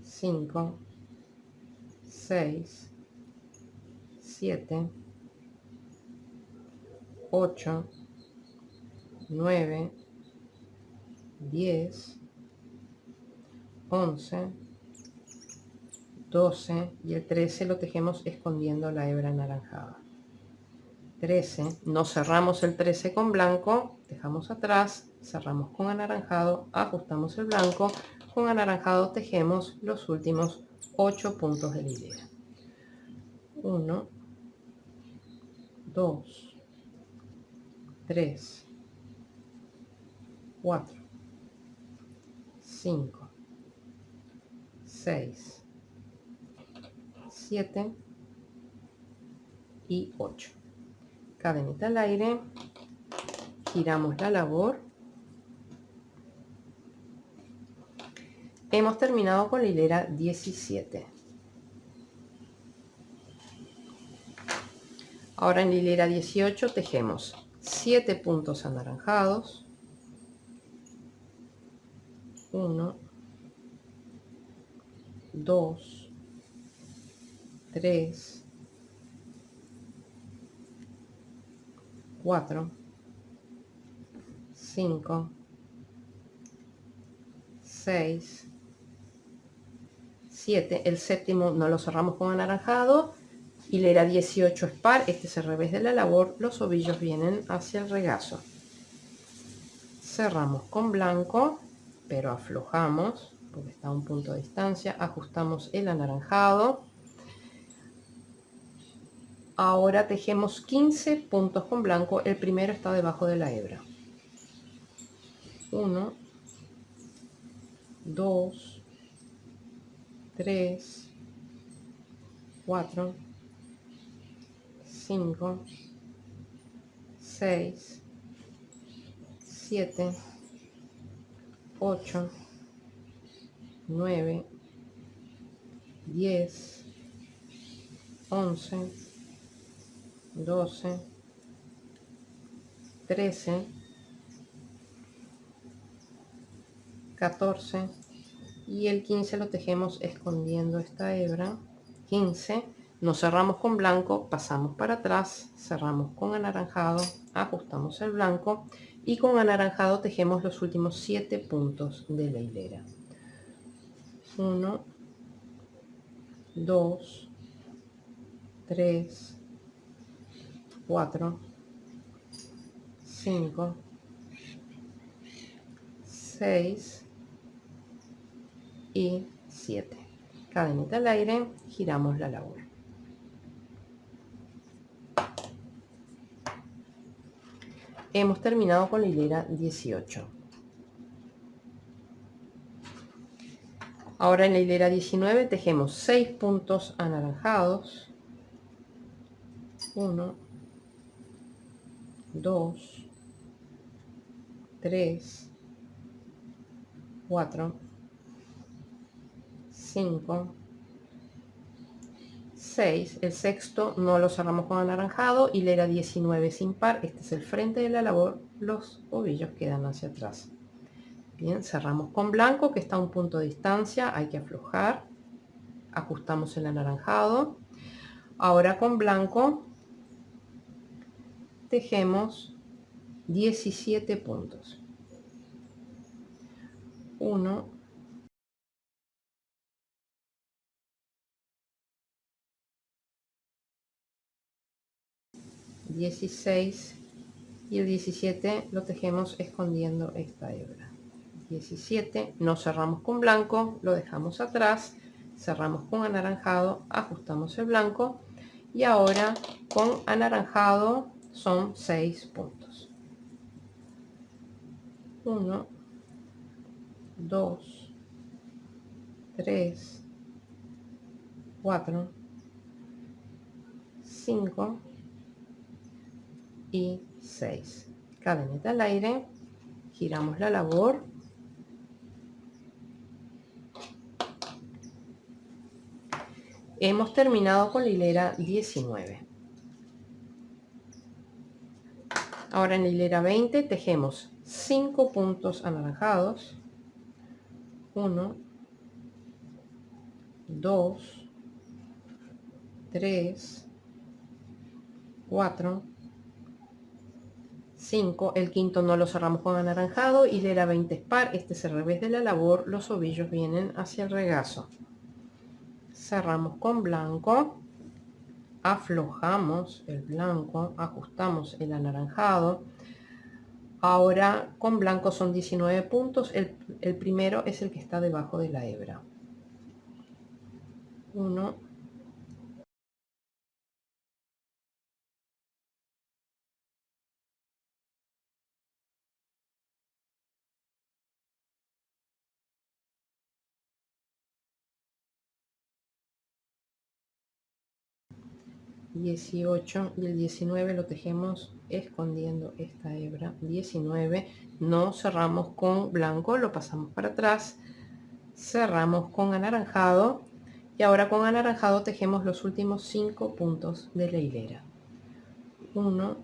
[SPEAKER 1] 5, 6, 7, 8, 9, 10, 11, 12 y el 13 lo tejemos escondiendo la hebra anaranjada. 13, no cerramos el 13 con blanco, dejamos atrás, cerramos con anaranjado, ajustamos el blanco, con anaranjado tejemos los últimos 8 puntos de la hilera. 1, 2, 3, 4, 5, 6, 7 y 8. Cadenita al aire, giramos la labor. Hemos terminado con la hilera 17. Ahora en la hilera 18 tejemos 7 puntos anaranjados, 1, 2, 3, 4, 5, 6, 7. El séptimo no lo cerramos con anaranjado. Hilera 18 es par, este es el revés de la labor, los ovillos vienen hacia el regazo. Cerramos con blanco, pero aflojamos porque está a un punto de distancia, ajustamos el anaranjado. Ahora tejemos 15 puntos con blanco, el primero está debajo de la hebra. 1, 2, 3, 4, 5, 6, 7, 8, 9, 10, 11, 12, 13, 14 y el 15 lo tejemos escondiendo esta hebra. 15, nos cerramos con blanco, pasamos para atrás, cerramos con anaranjado, ajustamos el blanco y con anaranjado tejemos los últimos 7 puntos de la hilera. 1, 2, 3, 4, 5, 6 y 7. Cadenita al aire, giramos la labor. Hemos terminado con la hilera 18. Ahora en la hilera 19 tejemos 6 puntos anaranjados. 1, 2, 3, 4, 5, 6. El sexto no lo cerramos con anaranjado. Hilera 19 sin par. Este es el frente de la labor. Los ovillos quedan hacia atrás. Bien, cerramos con blanco que está a un punto de distancia. Hay que aflojar. Ajustamos el anaranjado. Ahora con blanco tejemos 17 puntos. 1, 16 y el 17 lo tejemos escondiendo esta hebra. 17, no cerramos con blanco, lo dejamos atrás, cerramos con anaranjado, ajustamos el blanco y ahora con anaranjado son 6 puntos. 1, 2, 3, 4, 5 y 6. Cadeneta al aire, giramos la labor. Hemos terminado con la hilera 19. Ahora en la hilera 20 tejemos 5 puntos anaranjados. 1, 2, 3, 4, 5. El quinto no lo cerramos con anaranjado. Hilera 20 es par. Este es el revés de la labor. Los ovillos vienen hacia el regazo. Cerramos con blanco. Aflojamos el blanco. Ajustamos el anaranjado. Ahora con blanco son 19 puntos. El primero es el que está debajo de la hebra. 1, 18 y el 19 lo tejemos escondiendo esta hebra. 19, no cerramos con blanco, lo pasamos para atrás, cerramos con anaranjado y ahora con anaranjado tejemos los últimos 5 puntos de la hilera. 1,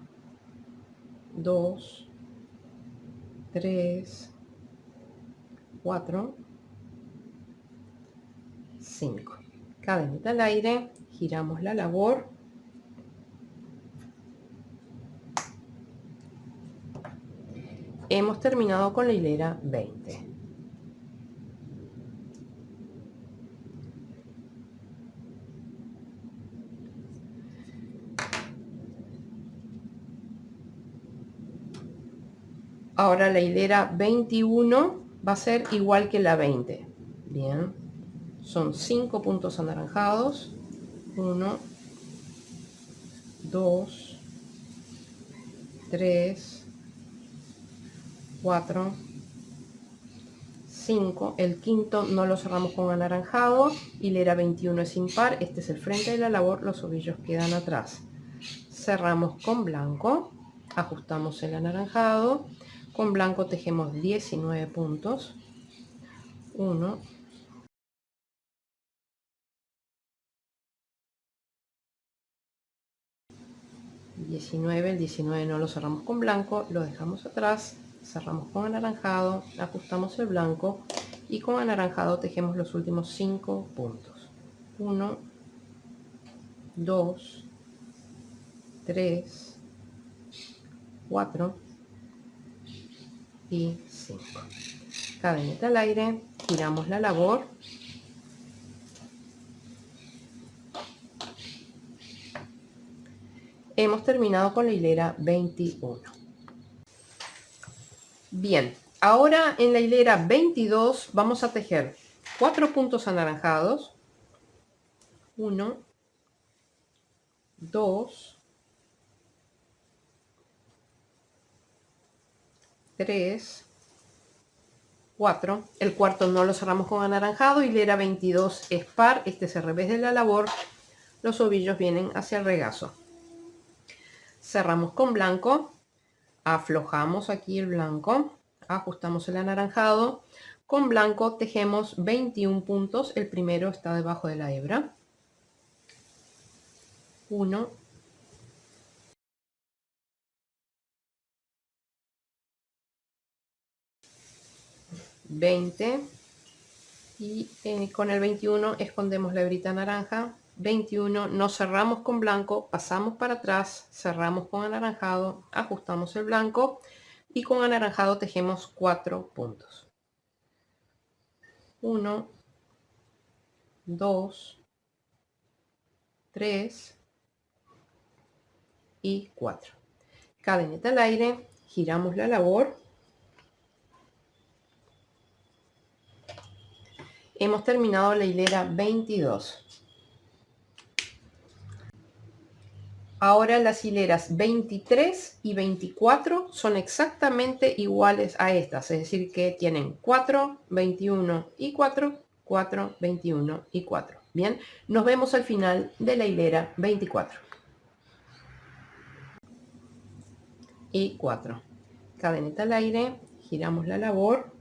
[SPEAKER 1] 2, 3, 4, 5. Cadenita al aire, giramos la labor. Hemos terminado con la hilera 20. Ahora la hilera 21 va a ser igual que la 20. Bien, son 5 puntos anaranjados. 1, 2, 3, 4, 5. El quinto no lo cerramos con anaranjado. Hilera 21 es impar. Este es el frente de la labor. Los ovillos quedan atrás. Cerramos con blanco. Ajustamos el anaranjado. Con blanco tejemos 19 puntos. 1, 19, el 19 no lo cerramos con blanco, lo dejamos atrás, cerramos con anaranjado, ajustamos el blanco y con anaranjado tejemos los últimos 5 puntos. 1, 2, 3, 4 y 5. Cadeneta al aire, giramos la labor. Hemos terminado con la hilera 21. Bien, ahora en la hilera 22 vamos a tejer 4 puntos anaranjados. 1, 2, 3, 4. El cuarto no lo cerramos con anaranjado. Hilera 22 es par. Este es el revés de la labor. Los ovillos vienen hacia el regazo. Cerramos con blanco. Aflojamos aquí el blanco. Ajustamos el anaranjado. Con blanco tejemos 21 puntos. El primero está debajo de la hebra. 1, 20 y con el 21 escondemos la hebrita naranja. 21 nos cerramos con blanco, pasamos para atrás, cerramos con anaranjado, ajustamos el blanco y con anaranjado tejemos 4 puntos. 1, 2, 3 y 4. Cadeneta al aire, giramos la labor. Hemos terminado la hilera 22. Ahora las hileras 23 y 24 son exactamente iguales a estas, es decir que tienen 4, 21 y 4, 4, 21 y 4. Bien, nos vemos al final de la hilera 24. Y 4. Cadeneta al aire, giramos la labor.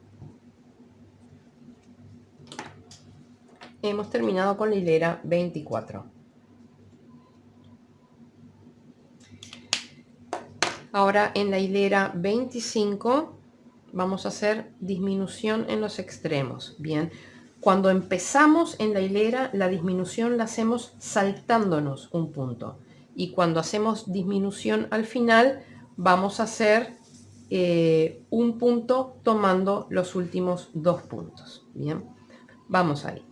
[SPEAKER 1] Hemos terminado con la hilera 24. Ahora en la hilera 25 vamos a hacer disminución en los extremos. Bien, cuando empezamos en la hilera, la disminución la hacemos saltándonos un punto. Y cuando hacemos disminución al final, vamos a hacer un punto tomando los últimos 2 puntos. Bien, vamos ahí.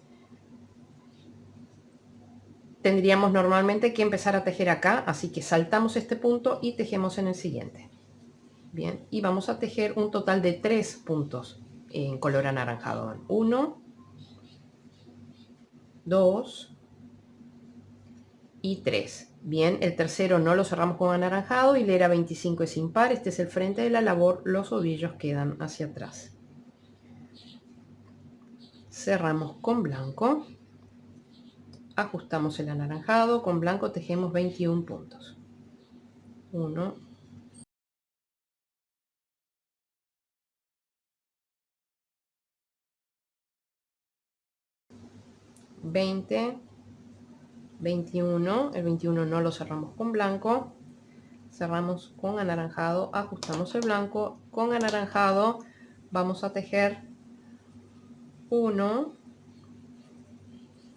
[SPEAKER 1] Tendríamos normalmente que empezar a tejer acá, así que saltamos este punto y tejemos en el siguiente. Bien, y vamos a tejer un total de 3 puntos en color anaranjado. 1, 2 y 3. Bien, el tercero no lo cerramos con anaranjado. Hilera 25 es impar. Este es el frente de la labor. Los ovillos quedan hacia atrás. Cerramos con blanco. ajustamos el anaranjado, con blanco tejemos 21 puntos. 1, 20, 21, el 21 no lo cerramos con blanco, cerramos con anaranjado, ajustamos el blanco, con anaranjado vamos a tejer 1,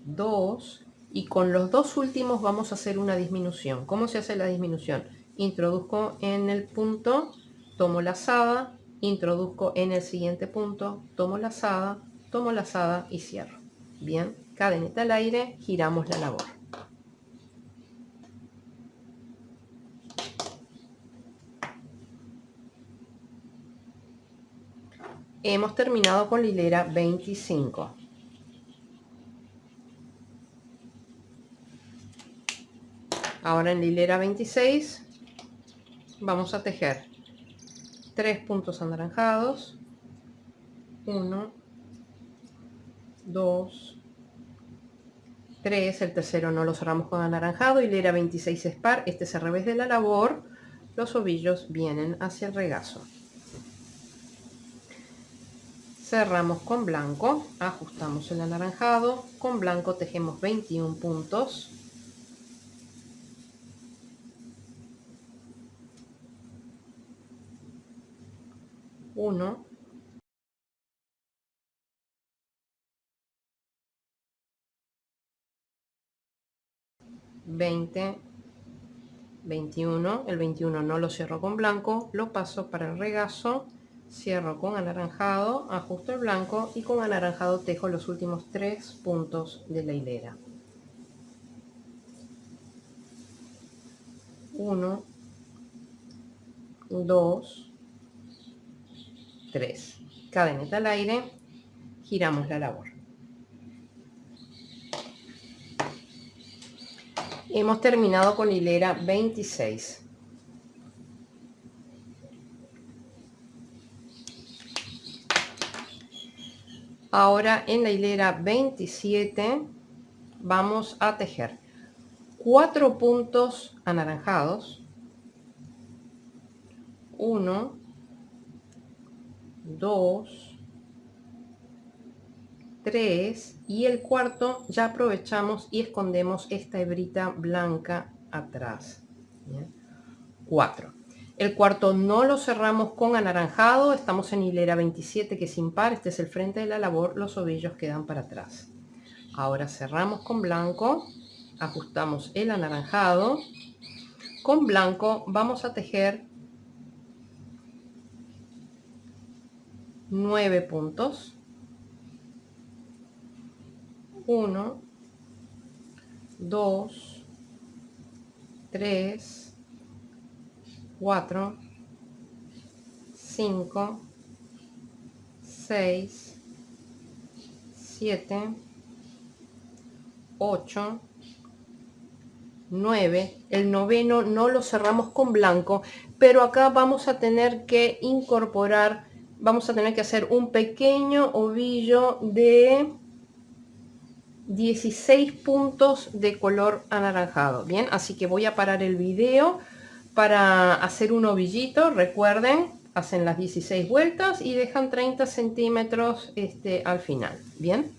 [SPEAKER 1] 2 y con los dos últimos vamos a hacer una disminución. ¿Cómo se hace la disminución? Introduzco en el punto, tomo lazada, introduzco en el siguiente punto, tomo lazada y cierro. Bien, cadeneta al aire, giramos la labor. Hemos terminado con la hilera 25. Ahora en la hilera 26 vamos a tejer 3 puntos anaranjados, 1, 2, 3, el tercero no lo cerramos con anaranjado, hilera 26 es par, este es al revés de la labor, los ovillos vienen hacia el regazo. Cerramos con blanco, ajustamos el anaranjado, con blanco tejemos 21 puntos. 1, 20, 21, el 21 no lo cierro con blanco, lo paso para el regazo, cierro con anaranjado, ajusto el blanco y con anaranjado tejo los últimos 3 puntos de la hilera. 1, 2, 3. Cadeneta al aire, giramos la labor. Hemos terminado con la hilera 26. Ahora en la hilera 27 vamos a tejer 4 puntos anaranjados, 1, 2, 3 y el cuarto ya aprovechamos y escondemos esta hebrita blanca atrás. ¿Bien? 4. El cuarto no lo cerramos con anaranjado, estamos en hilera 27 que es impar, este es el frente de la labor, los ovillos quedan para atrás. Ahora cerramos con blanco, ajustamos el anaranjado, con blanco vamos a tejer 9 puntos, 1, 2, 3, 4, 5, 6, 7, 8, 9. El noveno no lo cerramos con blanco, pero acá vamos a tener que incorporar, vamos a tener que hacer un pequeño ovillo de 16 puntos de color anaranjado. Bien, así que voy a parar el video para hacer un ovillito. Recuerden, hacen las 16 vueltas y dejan 30 centímetros al final. Bien.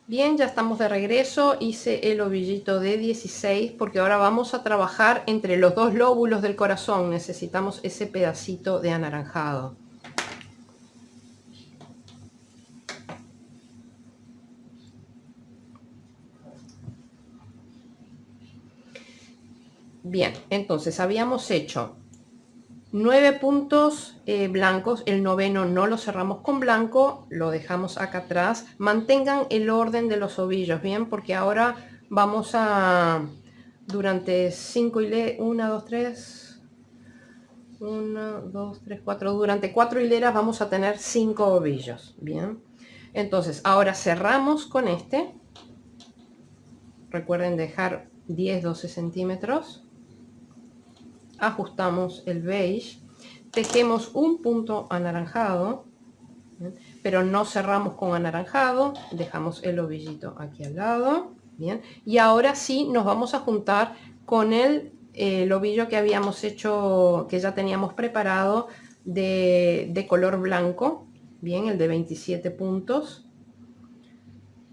[SPEAKER 1] Bien, ya estamos de regreso, hice el ovillito de 16 porque ahora vamos a trabajar entre los dos lóbulos del corazón, necesitamos ese pedacito de anaranjado. Bien, entonces habíamos hecho 9 puntos blancos, el noveno no lo cerramos con blanco, lo dejamos acá atrás. Mantengan el orden de los ovillos, bien, porque ahora vamos a, durante 5 hileras, 1, 2, 3, 1, 2, 3, 4, durante 4 hileras vamos a tener 5 ovillos, bien. Entonces, ahora cerramos con este. Recuerden dejar 10-12 centímetros. Ajustamos el beige, tejemos un punto anaranjado, pero no cerramos con anaranjado, dejamos el ovillito aquí al lado, Bien, y ahora sí nos vamos a juntar con el ovillo que habíamos hecho, que ya teníamos preparado de color blanco, bien, el de 27 puntos.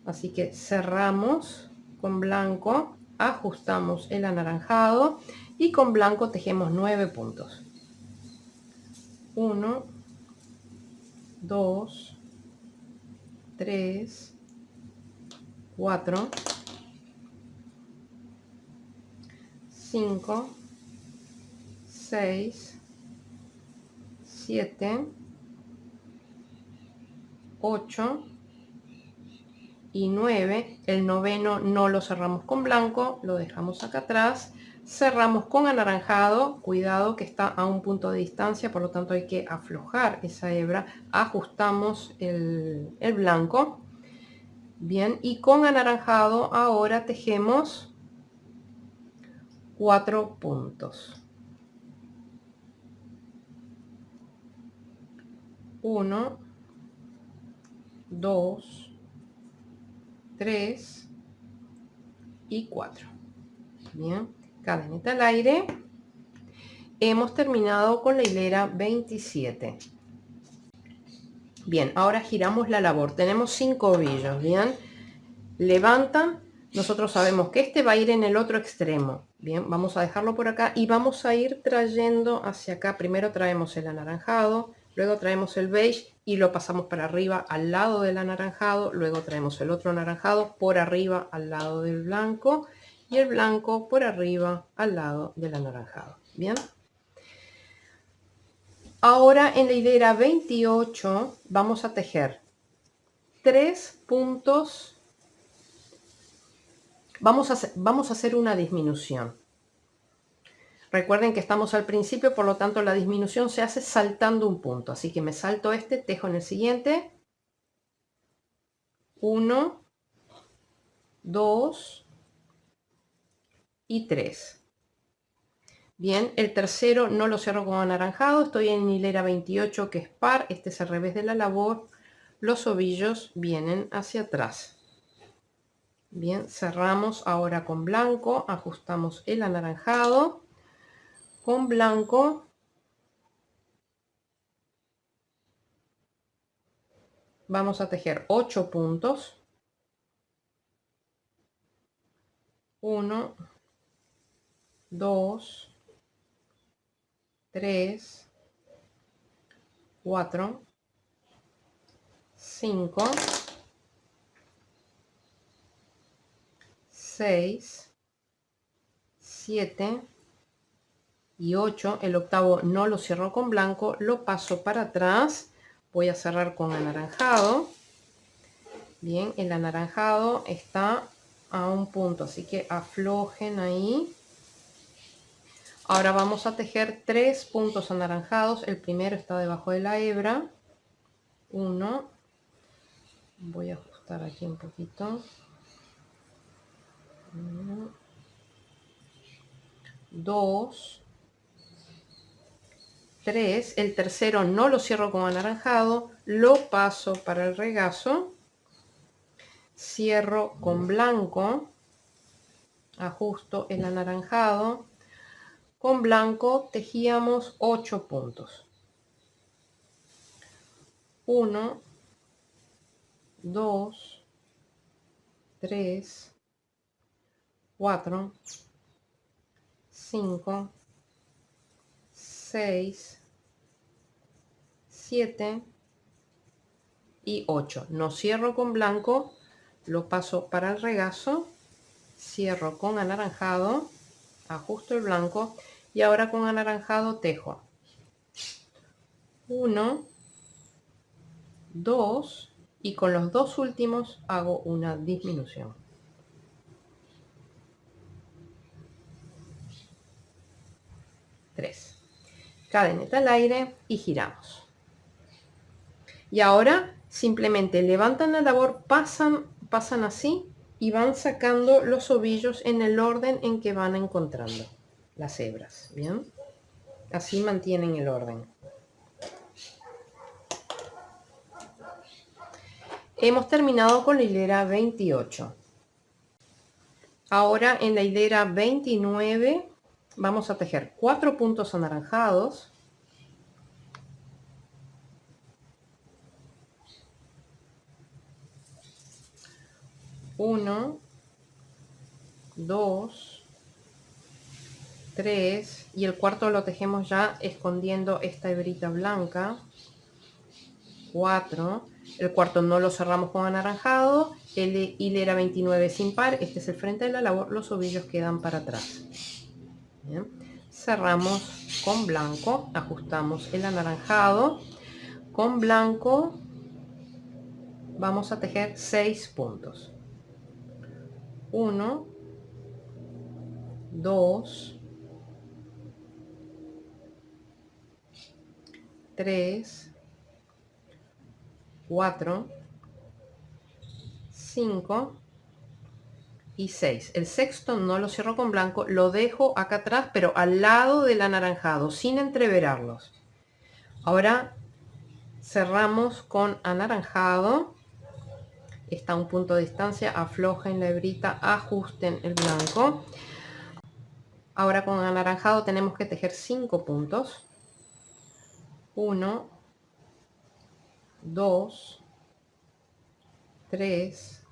[SPEAKER 1] Así que cerramos con blanco, ajustamos el anaranjado y con blanco tejemos 9 puntos. 1, 2, 3, 4, 5, 6, 7, 8 y 9. El noveno no lo cerramos con blanco, lo dejamos acá atrás. Cerramos con anaranjado, cuidado que está a un punto de distancia, por lo tanto hay que aflojar esa hebra. Ajustamos el blanco. Bien, y con anaranjado ahora tejemos 4 puntos. 1, 2, 3 y 4. Bien, cadeneta al aire. Hemos terminado con la hilera 27. Bien, ahora giramos la labor. Tenemos 5 ovillos, bien. Levantan. Nosotros sabemos que este va a ir en el otro extremo. Bien, vamos a dejarlo por acá y vamos a ir trayendo hacia acá. Primero traemos el anaranjado, luego traemos el beige y lo pasamos para arriba al lado del anaranjado. Luego traemos el otro anaranjado por arriba al lado del blanco y el blanco por arriba al lado del anaranjado. Bien. Ahora en la hilera 28 vamos a tejer 3 puntos. Vamos a hacer una disminución. Recuerden que estamos al principio, por lo tanto la disminución se hace saltando un punto. Así que me salto este, tejo en el siguiente. 1, 2 y 3. Bien, el tercero no lo cierro con anaranjado. Estoy en hilera 28 que es par. Este es al revés de la labor. Los ovillos vienen hacia atrás. Bien, cerramos ahora con blanco, ajustamos el anaranjado, con blanco vamos a tejer 8 puntos, 1, 2, 3, 4, 5, 6, 7 y 8. El octavo no lo cierro con blanco, lo paso para atrás. Voy a cerrar con anaranjado. Bien, el anaranjado está a un punto, así que aflojen ahí. Ahora vamos a tejer 3 puntos anaranjados. El primero está debajo de la hebra. 1. Voy a ajustar aquí un poquito. 1, 2, 3. El tercero no lo cierro con anaranjado, lo paso para el regazo, cierro con blanco, ajusto el anaranjado, con blanco tejíamos 8 puntos. 1, 2, 3, 4, 5, 6, 7 y 8. No cierro con blanco, lo paso para el regazo, cierro con anaranjado, ajusto el blanco y ahora con anaranjado tejo 1, 2 y con los dos últimos hago una disminución. 3. Cadeneta al aire y giramos. Y ahora simplemente levantan la labor, pasan así y van sacando los ovillos en el orden en que van encontrando las hebras. Bien, así mantienen el orden. Hemos terminado con la hilera 28. Ahora en la hilera 29 vamos a tejer 4 puntos anaranjados. Uno, dos, tres, y el cuarto lo tejemos ya escondiendo esta hebrita blanca. 4, el cuarto no lo cerramos con anaranjado, el de hilera 29 sin par, este es el frente de la labor, los ovillos quedan para atrás. Bien. Cerramos con blanco, ajustamos el anaranjado, con blanco vamos a tejer 6 puntos. 1, 2, 3, 4, 5 y 6. El sexto no lo cierro con blanco, lo dejo acá atrás, pero al lado del anaranjado, sin entreverarlos. Ahora cerramos con anaranjado, está a un punto de distancia, aflojen la hebrita, ajusten el blanco. Ahora con anaranjado tenemos que tejer 5 puntos. 1, 2, 3,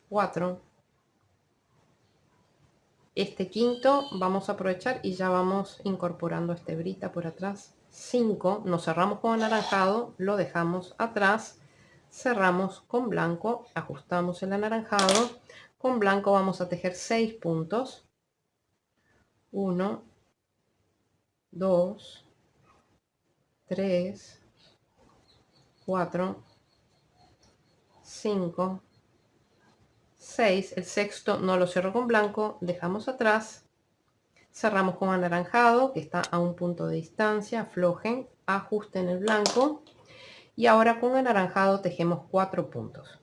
[SPEAKER 1] 4. Este quinto vamos a aprovechar y ya vamos incorporando esta hebrita por atrás. 5, nos cerramos con anaranjado, lo dejamos atrás, cerramos con blanco, ajustamos el anaranjado, con blanco vamos a tejer 6 puntos. 1, 2, 3, 4, 5, 6, el sexto no lo cierro con blanco, dejamos atrás, cerramos con anaranjado que está a un punto de distancia, aflojen, ajusten el blanco y ahora con anaranjado tejemos 4 puntos.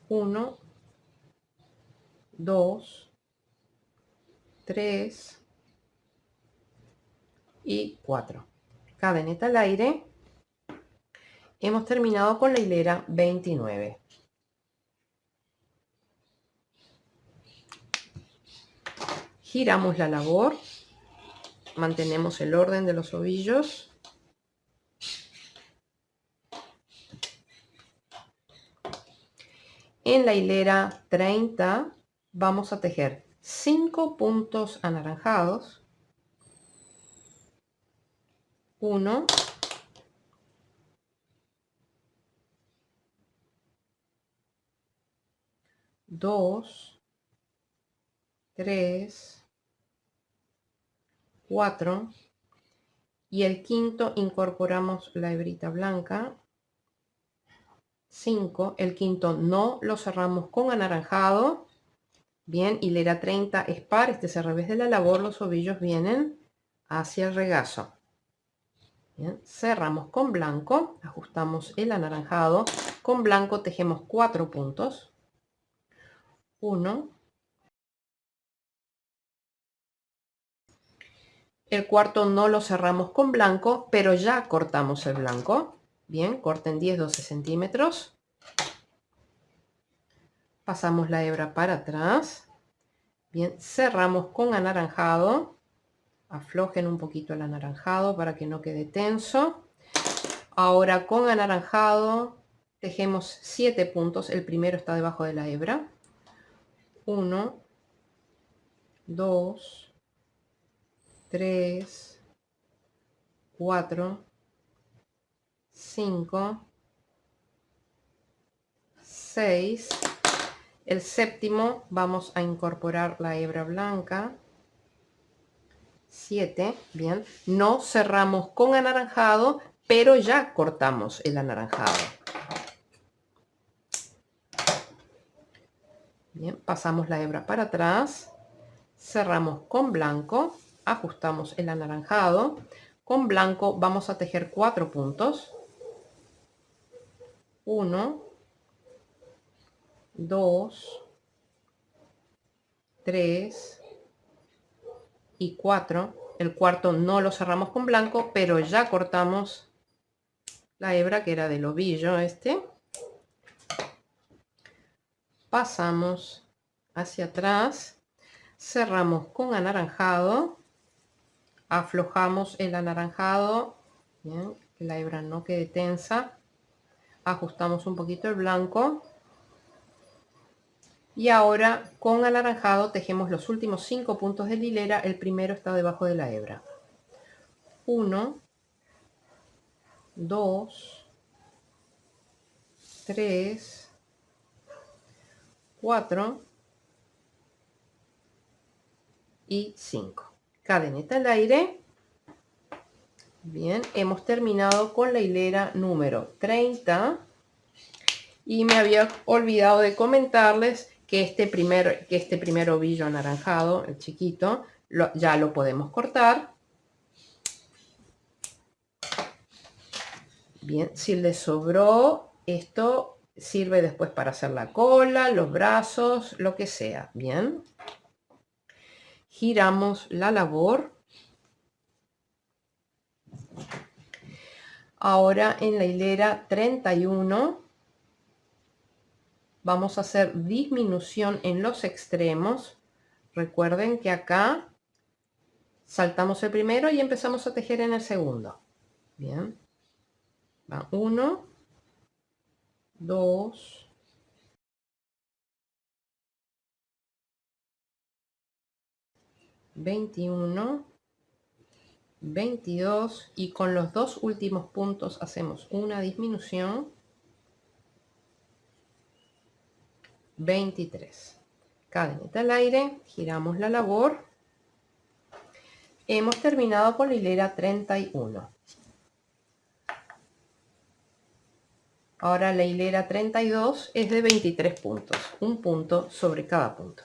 [SPEAKER 1] 1, 2, 3 y 4. Cadeneta al aire. Hemos terminado con la hilera 29. Giramos la labor, mantenemos el orden de los ovillos. En la hilera 30 vamos a tejer 5 puntos anaranjados. 1, 2, 3, 4 y el quinto incorporamos la hebrita blanca. 5, el quinto no lo cerramos con anaranjado. Bien, hilera 30 es par, este es al revés de la labor, los ovillos vienen hacia el regazo. Bien, cerramos con blanco, ajustamos el anaranjado, con blanco tejemos 4 puntos. 1, el cuarto no lo cerramos con blanco, pero ya cortamos el blanco. Bien, corten 10-12 centímetros. Pasamos la hebra para atrás. Bien, cerramos con anaranjado. Aflojen un poquito el anaranjado para que no quede tenso. Ahora con anaranjado tejemos 7 puntos. El primero está debajo de la hebra. 1, 2, 3, 4, 5, 6. El séptimo vamos a incorporar la hebra blanca. 7, bien. No cerramos con anaranjado, pero ya cortamos el anaranjado. Bien, pasamos la hebra para atrás, cerramos con blanco, ajustamos el anaranjado. Con blanco vamos a tejer 4 puntos. 1, 2, 3 y 4. El cuarto no lo cerramos con blanco, pero ya cortamos la hebra que era del ovillo este. pasamos hacia atrás, cerramos con anaranjado, aflojamos el anaranjado, bien, que la hebra no quede tensa, ajustamos un poquito el blanco y ahora con anaranjado tejemos los últimos 5 puntos de la hilera. El primero está debajo de la hebra. 1, 2, 3, 4 y 5. Cadeneta al aire. Bien, hemos terminado con la hilera número 30 y me había olvidado de comentarles que este primer ovillo anaranjado, el chiquito, ya lo podemos cortar. Bien, si le sobró, esto sirve después para hacer la cola, los brazos, lo que sea. Bien, giramos la labor. Ahora en la hilera 31 vamos a hacer disminución en los extremos. Recuerden que acá saltamos el primero y empezamos a tejer en el segundo. Bien, va 1, 2, 21, 22 y con los dos últimos puntos hacemos una disminución. 23. Cadeneta al aire, giramos la labor. Hemos terminado con la hilera 31. Ahora la hilera 32 es de 23 puntos, un punto sobre cada punto.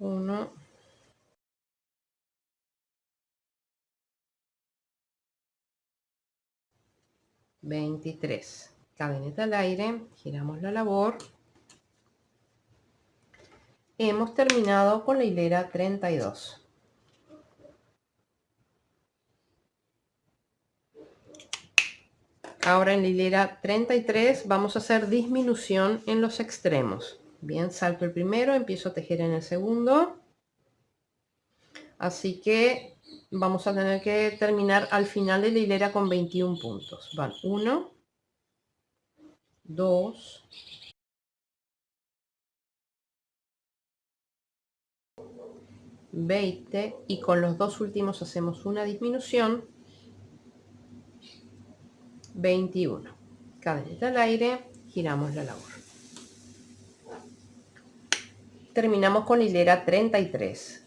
[SPEAKER 1] Uno, 23. Cadeneta al aire, giramos la labor. Hemos terminado con la hilera 32. Ahora en la hilera 33 vamos a hacer disminución en los extremos. Bien, salto el primero, empiezo a tejer en el segundo. Así que vamos a tener que terminar al final de la hilera con 21 puntos. Van 1, 2, 20 y con los dos últimos hacemos una disminución. 21. Cadeneta al aire, giramos la labor. Terminamos con la hilera 33.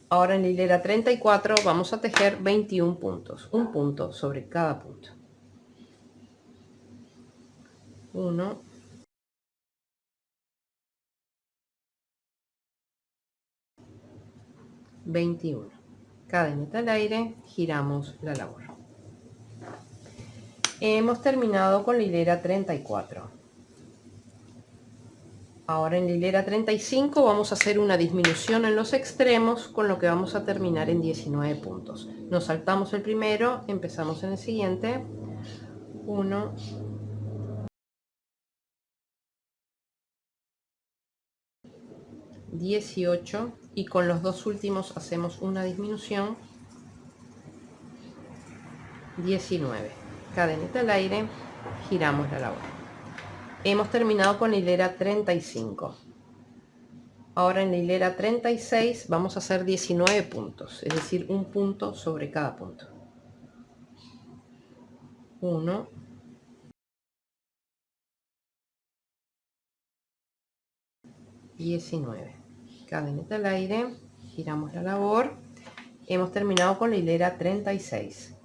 [SPEAKER 1] Ahora en la hilera 34 vamos a tejer 21 puntos, un punto sobre cada punto. 1, 21. Cadeneta al aire, giramos la labor. Hemos terminado con la hilera 34. Ahora en la hilera 35 vamos a hacer una disminución en los extremos, con lo que vamos a terminar en 19 puntos. Nos saltamos el primero, empezamos en el siguiente. 1, 18 y con los dos últimos hacemos una disminución. 19. Cadeneta al aire, giramos la labor. Hemos terminado con la hilera 35. Ahora en la hilera 36 vamos a hacer 19 puntos, es decir, un punto sobre cada punto. 1, 19. Cadeneta al aire, giramos la labor. Hemos terminado con la hilera 36.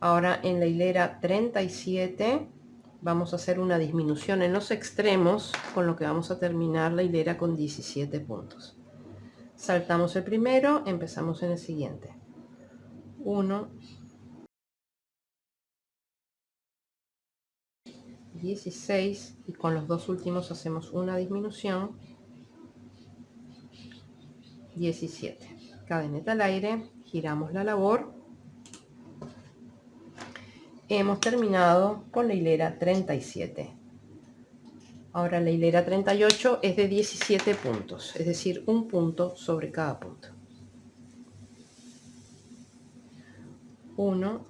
[SPEAKER 1] Ahora en la hilera 37 vamos a hacer una disminución en los extremos, con lo que vamos a terminar la hilera con 17 puntos. Saltamos el primero, empezamos en el siguiente. 1, 16 y con los dos últimos hacemos una disminución. 17. Cadeneta al aire, giramos la labor. Hemos terminado con la hilera 37. Ahora la hilera 38 es de 17 puntos, es decir, un punto sobre cada punto. 1,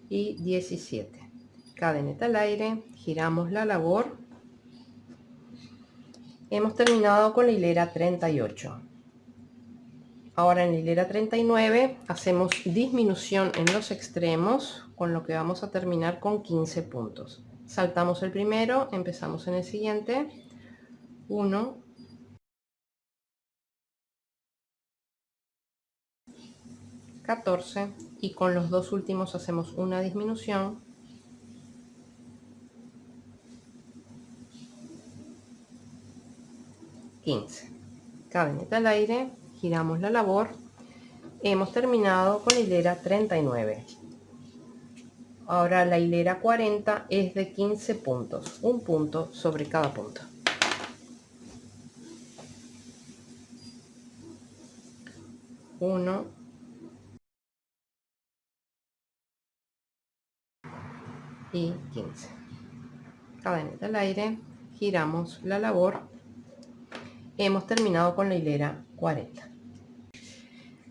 [SPEAKER 1] y 17. Cadeneta al aire, giramos la labor. Hemos terminado con la hilera 38. Ahora en la hilera 39 hacemos disminución en los extremos, con lo que vamos a terminar con 15 puntos. Saltamos el primero, empezamos en el siguiente. 1, 14, y con los dos últimos hacemos una disminución. 15. Cadeneta al aire, giramos la labor. Hemos terminado con la hilera 39. Ahora la hilera 40 es de 15 puntos, un punto sobre cada punto. 1, y 15. Cadeneta al aire, giramos la labor. Hemos terminado con la hilera 40.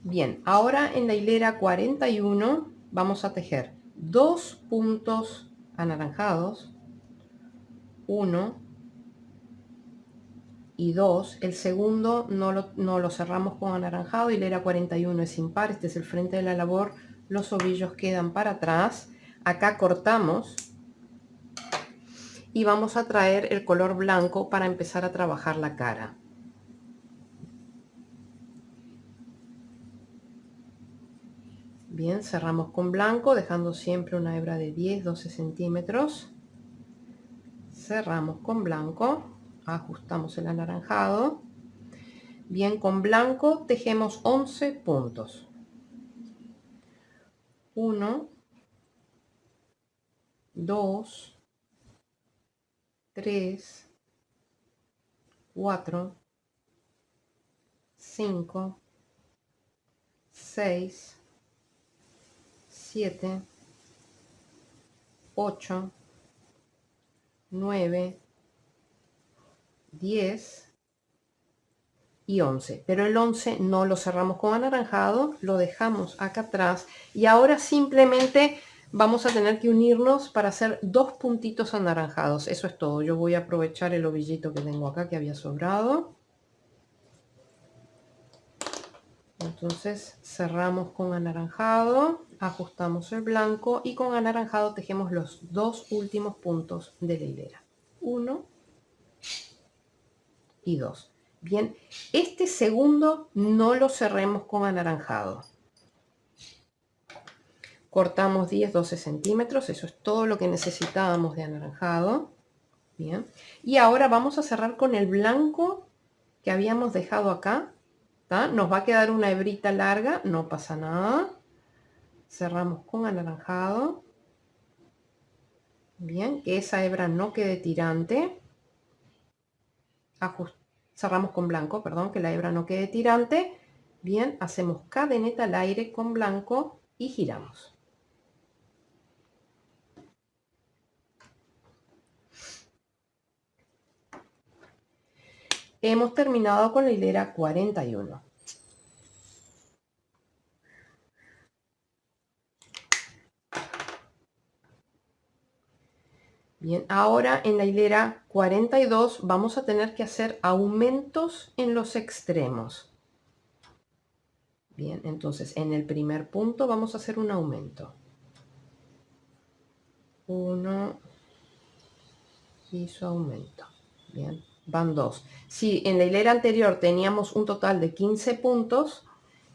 [SPEAKER 1] Bien, ahora en la hilera 41 vamos a tejer 2 puntos anaranjados, 1 y 2. El segundo no lo cerramos con anaranjado. Hilera 41 es impar, este es el frente de la labor, los ovillos quedan para atrás. Acá cortamos y vamos a traer el color blanco para empezar a trabajar la cara. Bien, cerramos con blanco, dejando siempre una hebra de 10-12 centímetros. Cerramos con blanco, ajustamos el anaranjado. Bien, con blanco tejemos 11 puntos. 1, 2, 3, 4, 5, 6, 7, 8, 9, 10 y 11. Pero el 11 no lo cerramos con anaranjado, lo dejamos acá atrás y ahora simplemente vamos a tener que unirnos para hacer 2 puntitos anaranjados. Eso es todo. Yo voy a aprovechar el ovillito que tengo acá que había sobrado. Entonces cerramos con anaranjado, ajustamos el blanco y con anaranjado tejemos los 2 últimos puntos de la hilera. 1 y 2. Bien, este segundo no lo cerremos con anaranjado. Cortamos 10-12 centímetros, eso es todo lo que necesitábamos de anaranjado. Bien, y ahora vamos a cerrar con el blanco que habíamos dejado acá. ¿Tá? Nos va a quedar una hebrita larga, no pasa nada. Cerramos con anaranjado. Bien, que esa hebra no quede tirante. Cerramos con blanco, perdón, que la hebra no quede tirante. Bien, hacemos cadeneta al aire con blanco y giramos. Hemos terminado con la hilera 41. Bien, ahora en la hilera 42 vamos a tener que hacer aumentos en los extremos. Bien, entonces en el primer punto vamos a hacer un aumento. 1 y su aumento. Bien, van 2. Si en la hilera anterior teníamos un total de 15 puntos,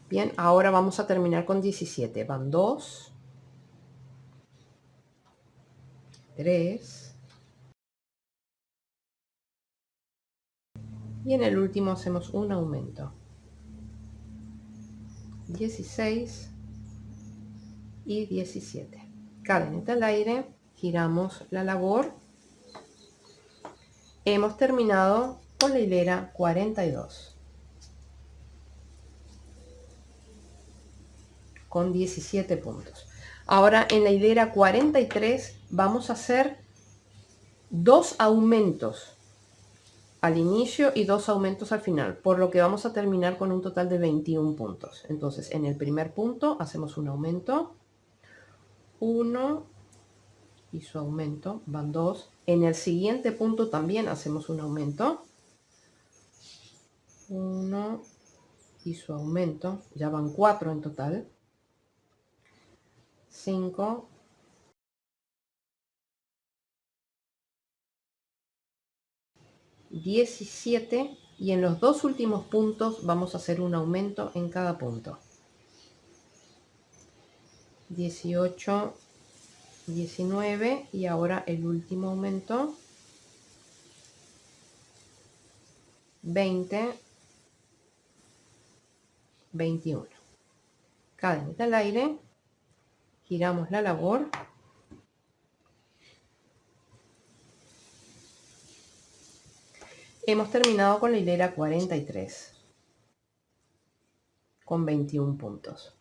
[SPEAKER 1] bien, ahora vamos a terminar con 17. Van 2, 3, y en el último hacemos un aumento. 16 y 17. Cadeneta al aire, giramos la labor. Hemos terminado con la hilera 42 con 17 puntos. Ahora en la hilera 43 vamos a hacer 2 aumentos al inicio y 2 aumentos al final, por lo que vamos a terminar con un total de 21 puntos. Entonces en el primer punto hacemos un aumento, 1 y su aumento, van 2. En el siguiente punto también hacemos un aumento, 1 y su aumento, ya van 4 en total, 5, 17, y en los 2 últimos puntos vamos a hacer un aumento en cada punto, 18, 19, y ahora el último aumento, 20, 21. Cadenita al aire, giramos la labor, hemos terminado con la hilera 43 con 21 puntos.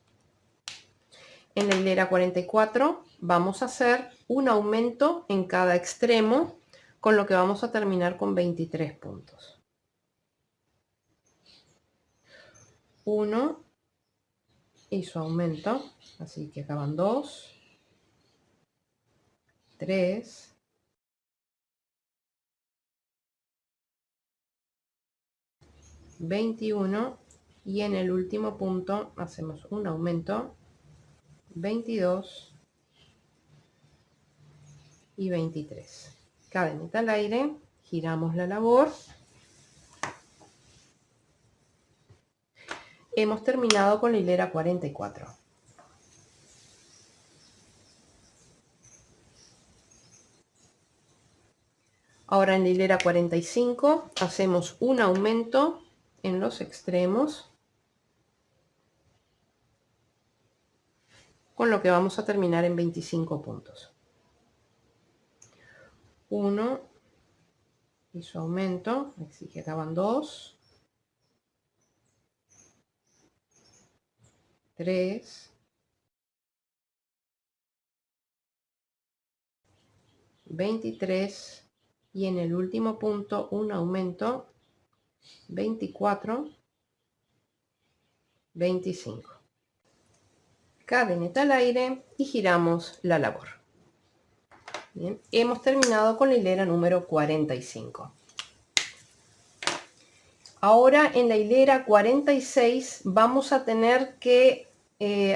[SPEAKER 1] En la hilera 44 vamos a hacer un aumento en cada extremo, con lo que vamos a terminar con 23 puntos. 1 y su aumento, así que acaban 2, 3, 21, y en el último punto hacemos un aumento, 22 y 23. Cadenita al aire, giramos la labor. Hemos terminado con la hilera 44. Ahora en la hilera 45 hacemos un aumento en los extremos, con lo que vamos a terminar en 25 puntos. 1 y su aumento, así que acaban 2, 3, 23, y en el último punto un aumento, 24, 25. Cadeneta al aire y giramos la labor. Bien, hemos terminado con la hilera número 45. Ahora en la hilera 46 vamos a tener que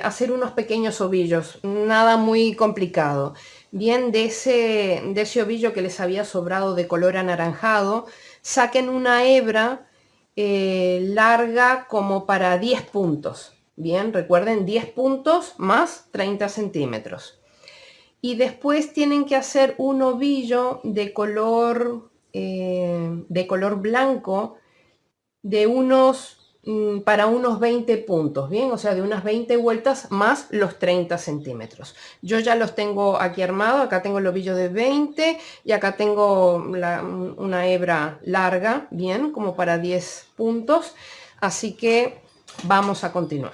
[SPEAKER 1] hacer unos pequeños ovillos, nada muy complicado. Bien, de ese ovillo que les había sobrado de color anaranjado, saquen una hebra larga como para 10 puntos. Bien, recuerden 10 puntos más 30 centímetros. Y después tienen que hacer un ovillo de color blanco de para unos 20 puntos, ¿bien? O sea, de unas 20 vueltas más los 30 centímetros. Yo ya los tengo aquí armado, acá tengo el ovillo de 20 y acá tengo una hebra larga, ¿bien? Como para 10 puntos. Así que vamos a continuar.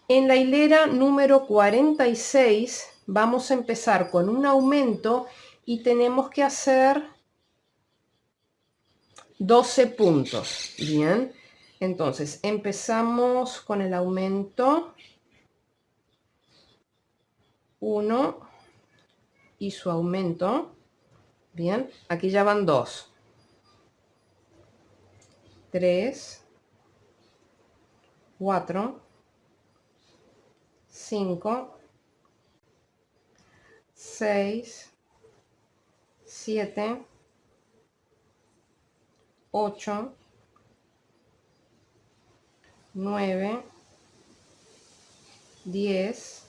[SPEAKER 1] En la hilera número 46 vamos a empezar con un aumento y tenemos que hacer 12 puntos, bien. Entonces empezamos con el aumento, 1 y su aumento, bien. Aquí ya van 2, 3, 4, 5, 6, 7, 8, 9, 10,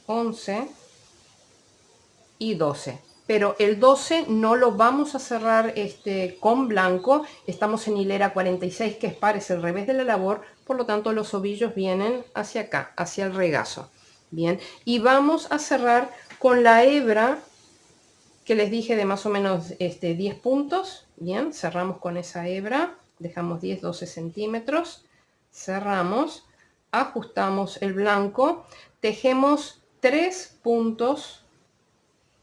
[SPEAKER 1] 11 y 12. Pero el 12 no lo vamos a cerrar con blanco. Estamos en hilera 46, que es par, es el revés de la labor. Por lo tanto, los ovillos vienen hacia acá, hacia el regazo. Bien, y vamos a cerrar con la hebra que les dije de más o menos 10 puntos. Bien, cerramos con esa hebra, dejamos 10-12 centímetros, cerramos, ajustamos el blanco, tejemos 3 puntos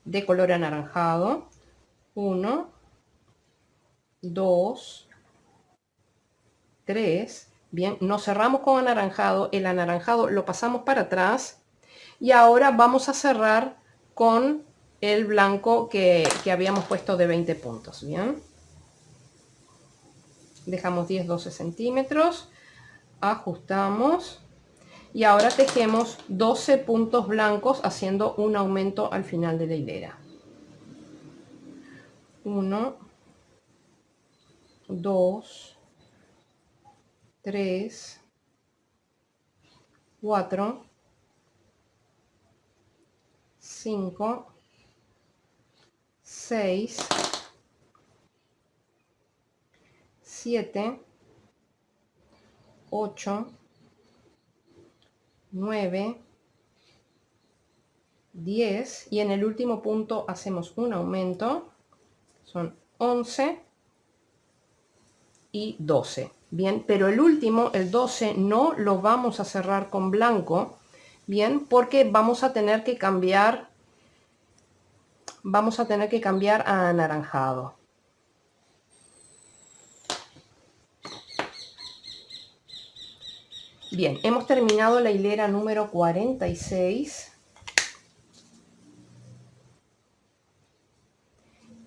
[SPEAKER 1] de color anaranjado, 1, 2, 3, bien, nos cerramos con anaranjado, el anaranjado lo pasamos para atrás y ahora vamos a cerrar con el blanco que habíamos puesto de 20 puntos, bien. Dejamos 10-12 centímetros, ajustamos y ahora tejemos 12 puntos blancos haciendo un aumento al final de la hilera. 1, 2, 3, 4, 5, 6, 7, 8, 9, 10 y en el último punto hacemos un aumento, son 11 y 12. Bien, pero el último, el 12, no lo vamos a cerrar con blanco, bien, porque vamos a tener que cambiar a anaranjado. Bien, hemos terminado la hilera número 46.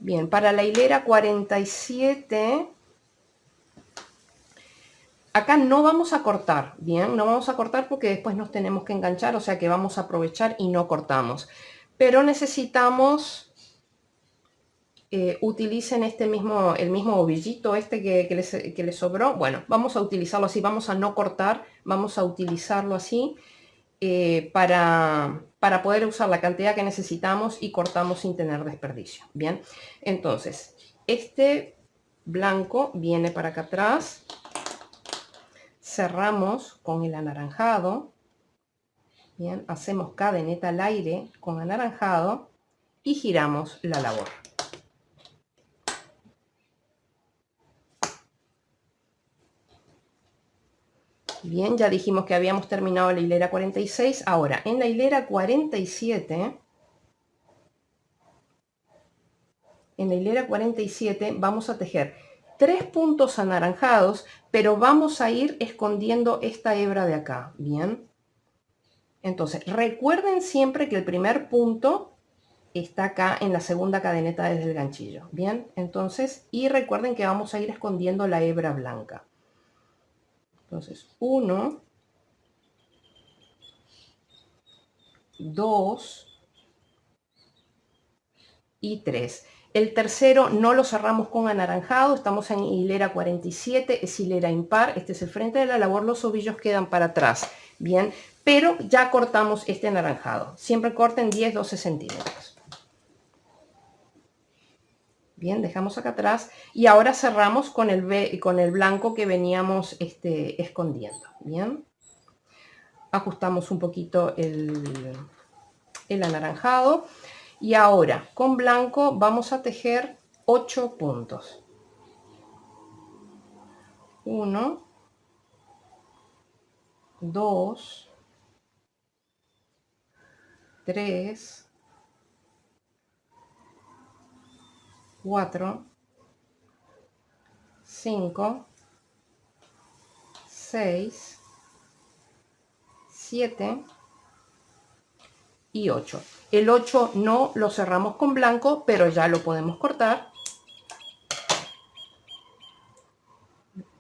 [SPEAKER 1] Bien, para la hilera 47, acá no vamos a cortar, bien, no vamos a cortar porque después nos tenemos que enganchar, o sea que vamos a aprovechar y no cortamos. Pero necesitamos, utilicen el mismo ovillito este que les sobró. Bueno, vamos a utilizarlo así, vamos a no cortar, vamos a utilizarlo así para poder usar la cantidad que necesitamos y cortamos sin tener desperdicio. Bien, entonces, este blanco viene para acá atrás, cerramos con el anaranjado, bien, hacemos cadeneta al aire con anaranjado y giramos la labor. Bien, ya dijimos que habíamos terminado la hilera 46. Ahora, en la hilera 47, vamos a tejer 3 puntos anaranjados, pero vamos a ir escondiendo esta hebra de acá, ¿bien? Entonces, recuerden siempre que el primer punto está acá en la segunda cadeneta desde el ganchillo, ¿bien? Entonces, y recuerden que vamos a ir escondiendo la hebra blanca. Entonces, 1, 2 y 3. El tercero no lo cerramos con anaranjado, estamos en hilera 47, es hilera impar, este es el frente de la labor, los ovillos quedan para atrás, bien, pero ya cortamos este anaranjado, siempre corten 10-12 centímetros. Bien, dejamos acá atrás y ahora cerramos con el blanco que veníamos escondiendo, bien. Ajustamos un poquito el anaranjado y ahora con blanco vamos a tejer 8 puntos. 1, 2, 3, 4, 5, 6, 7 y 8. El 8 no lo cerramos con blanco, pero ya lo podemos cortar.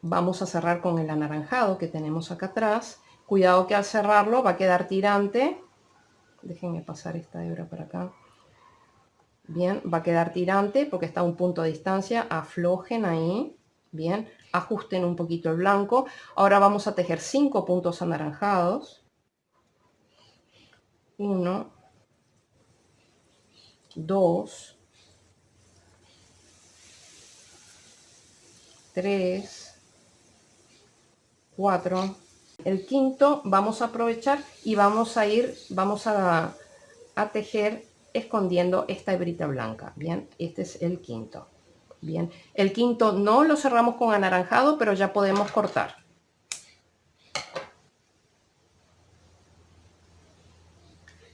[SPEAKER 1] Vamos a cerrar con el anaranjado que tenemos acá atrás. Cuidado que al cerrarlo va a quedar tirante. Déjenme pasar esta hebra para acá. Bien, va a quedar tirante porque está a un punto de distancia. Aflojen ahí. Bien, ajusten un poquito el blanco. Ahora vamos a tejer 5 puntos anaranjados. 1, 2, 3, 4. El quinto vamos a aprovechar y vamos a tejer escondiendo esta hebrita blanca. Bien, este es el quinto. Bien, el quinto no lo cerramos con anaranjado, pero ya podemos cortar.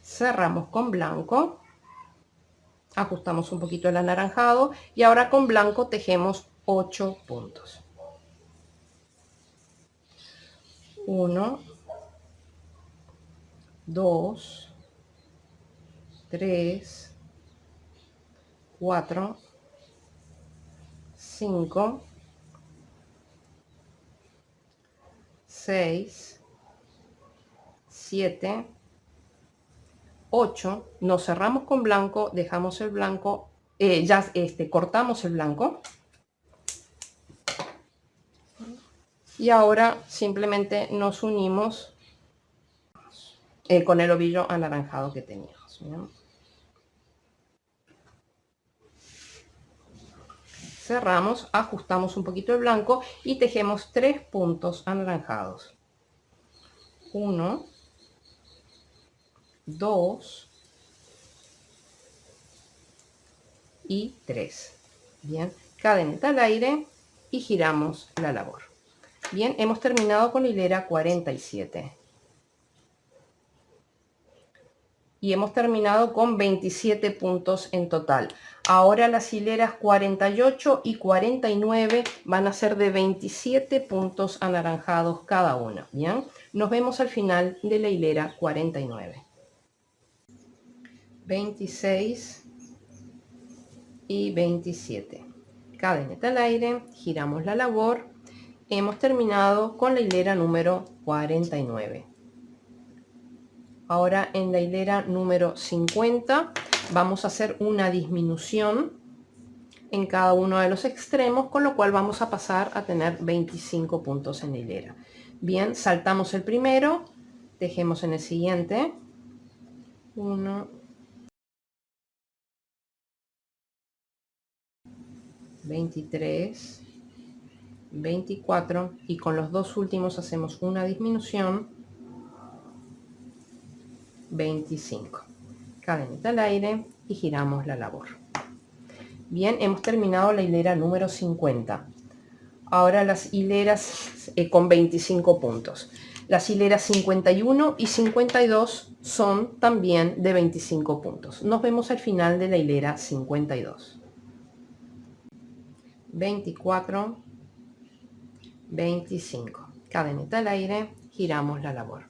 [SPEAKER 1] Cerramos con blanco, ajustamos un poquito el anaranjado y ahora con blanco tejemos 8 puntos. 1, 2, 3, 4, 5, 6, 7, 8. Nos cerramos con blanco, dejamos el blanco, cortamos el blanco. Y ahora simplemente nos unimos con el ovillo anaranjado que teníamos. ¿Bien? Cerramos, ajustamos un poquito el blanco y tejemos 3 puntos anaranjados. 1, 2 y 3. Bien, cadeneta al aire y giramos la labor. Bien, hemos terminado con la hilera 47. Y hemos terminado con 27 puntos en total. Ahora las hileras 48 y 49 van a ser de 27 puntos anaranjados cada una. Bien, nos vemos al final de la hilera 49. 26 y 27. Cadeneta al aire, giramos la labor. Hemos terminado con la hilera número 49. Ahora en la hilera número 50 vamos a hacer una disminución en cada uno de los extremos, con lo cual vamos a pasar a tener 25 puntos en la hilera. Bien, saltamos el primero, tejemos en el siguiente. 1, 23, 24 y con los dos últimos hacemos una disminución. 25. Cadeneta al aire y giramos la labor. Bien, hemos terminado la hilera número 50. Ahora las hileras con 25 puntos. Las hileras 51 y 52 son también de 25 puntos. Nos vemos al final de la hilera 52. 24, 25. Cadeneta al aire, giramos la labor.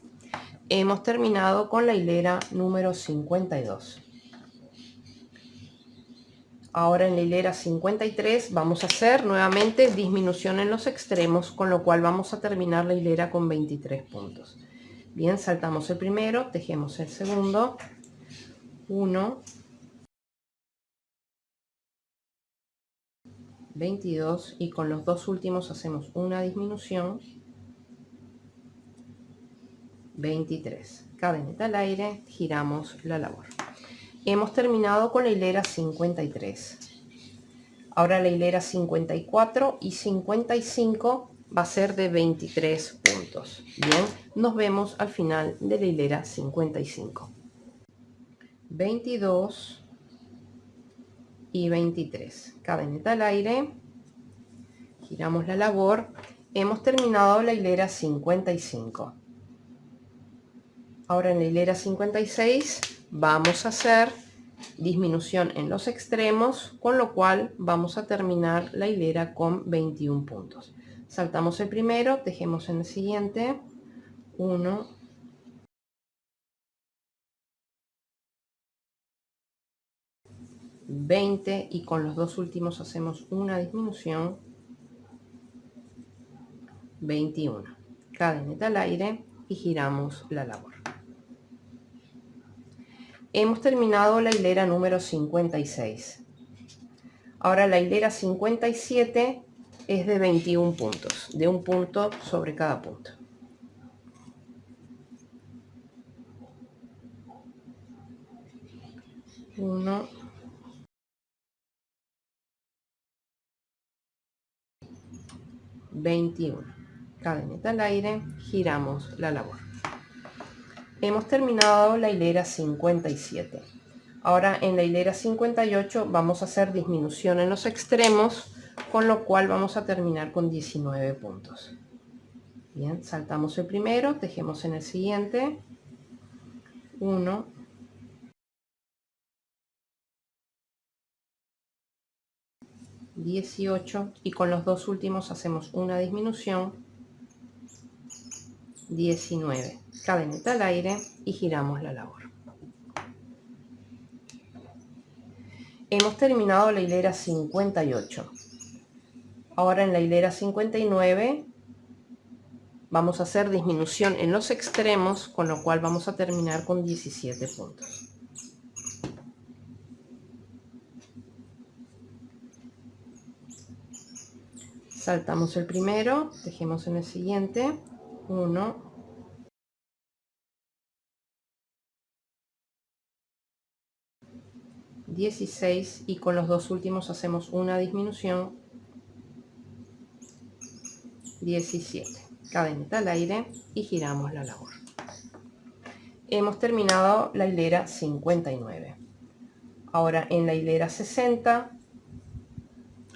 [SPEAKER 1] Hemos terminado con la hilera número 52. Ahora en la hilera 53 vamos a hacer nuevamente disminución en los extremos, con lo cual vamos a terminar la hilera con 23 puntos. Bien, saltamos el primero, tejemos el segundo. 1, 22 y con los dos últimos hacemos una disminución. 23. Cadeneta al aire, giramos la labor. Hemos terminado con la hilera 53. Ahora la hilera 54 y 55 va a ser de 23 puntos. Bien, nos vemos al final de la hilera 55. 22 y 23. Cadeneta al aire, giramos la labor. Hemos terminado la hilera 55. Ahora en la hilera 56 vamos a hacer disminución en los extremos, con lo cual vamos a terminar la hilera con 21 puntos. Saltamos el primero, tejemos en el siguiente. 1, 20 y con los dos últimos hacemos una disminución. 21. Cadeneta al aire y giramos la labor. Hemos terminado la hilera número 56. Ahora la hilera 57 es de 21 puntos, de un punto sobre cada punto. 1, 21. Cadeneta al aire, giramos la labor. Hemos terminado la hilera 57. Ahora en la hilera 58 vamos a hacer disminución en los extremos, con lo cual vamos a terminar con 19 puntos. Bien, saltamos el primero, tejemos en el siguiente, 1, 18 y con los dos últimos hacemos una disminución, 19, cadeneta al aire y giramos la labor. Hemos terminado la hilera 58. Ahora en la hilera 59 vamos a hacer disminución en los extremos, con lo cual vamos a terminar con 17 puntos. Saltamos el primero, tejemos en el siguiente, 1, 16 y con los dos últimos hacemos una disminución, 17, cadeneta al aire y giramos la labor. Hemos terminado la hilera 59. Ahora en la hilera 60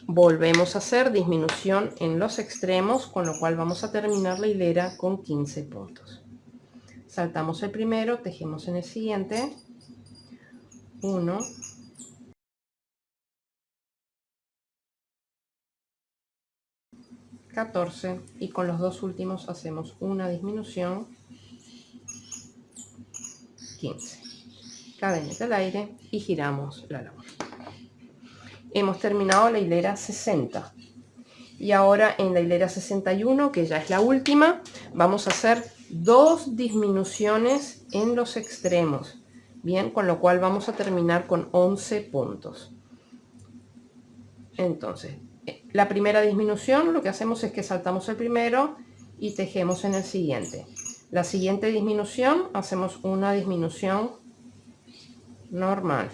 [SPEAKER 1] volvemos a hacer disminución en los extremos, con lo cual vamos a terminar la hilera con 15 puntos. Saltamos el primero, tejemos en el siguiente, 1, 14 y con los dos últimos hacemos una disminución, 15, cadeneta al aire y giramos la labor. Hemos terminado la hilera 60 y ahora en la hilera 61, que ya es la última, vamos a hacer dos disminuciones en los extremos, bien, con lo cual vamos a terminar con 11 puntos. Entonces la primera disminución lo que hacemos es que saltamos el primero y tejemos en el siguiente. La siguiente disminución hacemos una disminución normal.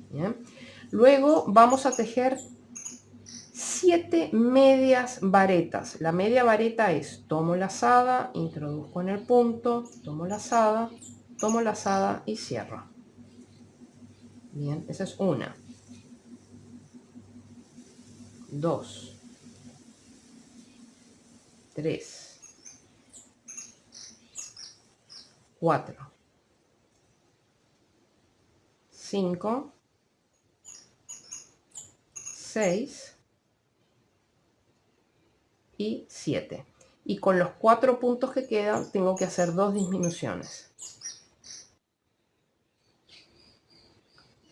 [SPEAKER 1] Bien. Luego vamos a tejer 7 medias varetas. La media vareta es tomo lazada, introduzco en el punto, tomo lazada y cierro. Bien, esa es una. 2, 3, 4, 5, 6 y 7. Y con los 4 puntos que quedan tengo que hacer dos disminuciones.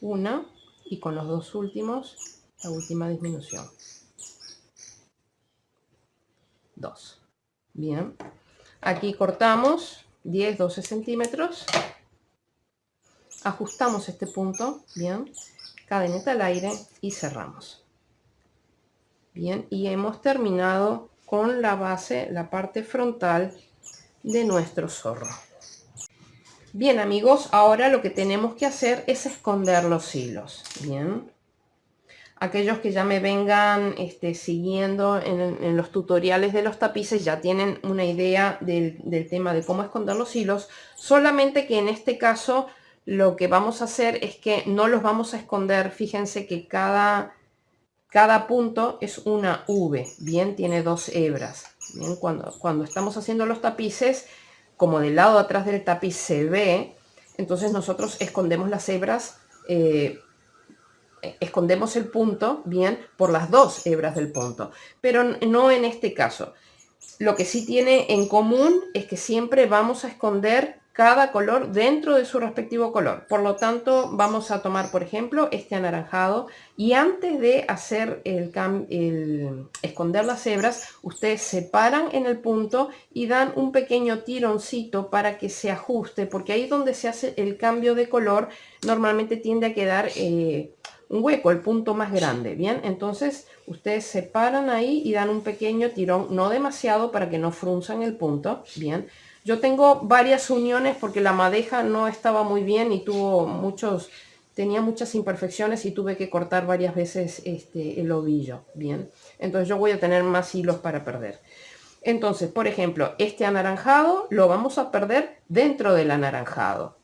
[SPEAKER 1] Una y con los dos últimos la última disminución. 2. Bien. Aquí cortamos 10-12 centímetros. Ajustamos este punto. Bien. Cadeneta al aire y cerramos. Bien. Y hemos terminado con la base, la parte frontal de nuestro zorro. Bien amigos, ahora lo que tenemos que hacer es esconder los hilos. Bien. Aquellos que ya me vengan siguiendo en los tutoriales de los tapices ya tienen una idea del tema de cómo esconder los hilos, solamente que en este caso lo que vamos a hacer es que no los vamos a esconder. Fíjense que cada punto es una V, bien, tiene dos hebras. Bien, cuando estamos haciendo los tapices, como del lado de atrás del tapiz se ve, entonces nosotros escondemos las hebras, escondemos el punto, bien, por las dos hebras del punto, pero no en este caso. Lo que sí tiene en común es que siempre vamos a esconder cada color dentro de su respectivo color. Por lo tanto, vamos a tomar, por ejemplo, este anaranjado y antes de hacer esconder las hebras, ustedes se paran en el punto y dan un pequeño tironcito para que se ajuste, porque ahí donde se hace el cambio de color, normalmente tiende a quedar un hueco, el punto más grande. Bien, entonces ustedes se paran ahí y dan un pequeño tirón, no demasiado para que no frunzan el punto. Bien, yo tengo varias uniones porque la madeja no estaba muy bien y tenía muchas imperfecciones y tuve que cortar varias veces el ovillo. Bien, entonces yo voy a tener más hilos para perder. Entonces, por ejemplo, este anaranjado lo vamos a perder dentro del anaranjado.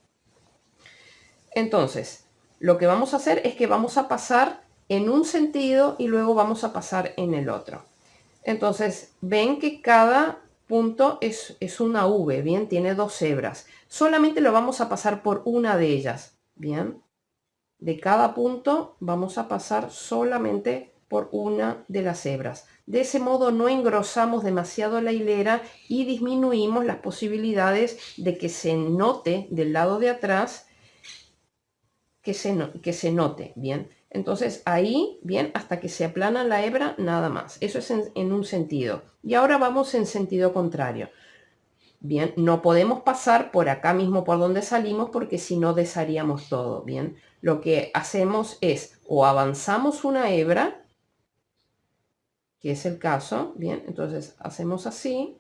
[SPEAKER 1] Entonces, lo que vamos a hacer es que vamos a pasar en un sentido y luego vamos a pasar en el otro. Entonces, ven que cada punto es una V, ¿bien? Tiene dos hebras. Solamente lo vamos a pasar por una de ellas, ¿bien? De cada punto vamos a pasar solamente por una de las hebras. De ese modo no engrosamos demasiado la hilera y disminuimos las posibilidades de que se note del lado de atrás, que se note, ¿bien? Entonces ahí, bien, hasta que se aplana la hebra, nada más. Eso es en un sentido. Y ahora vamos en sentido contrario. Bien, no podemos pasar por acá mismo por donde salimos porque si no desharíamos todo, bien. Lo que hacemos es o avanzamos una hebra, que es el caso, bien, entonces hacemos así,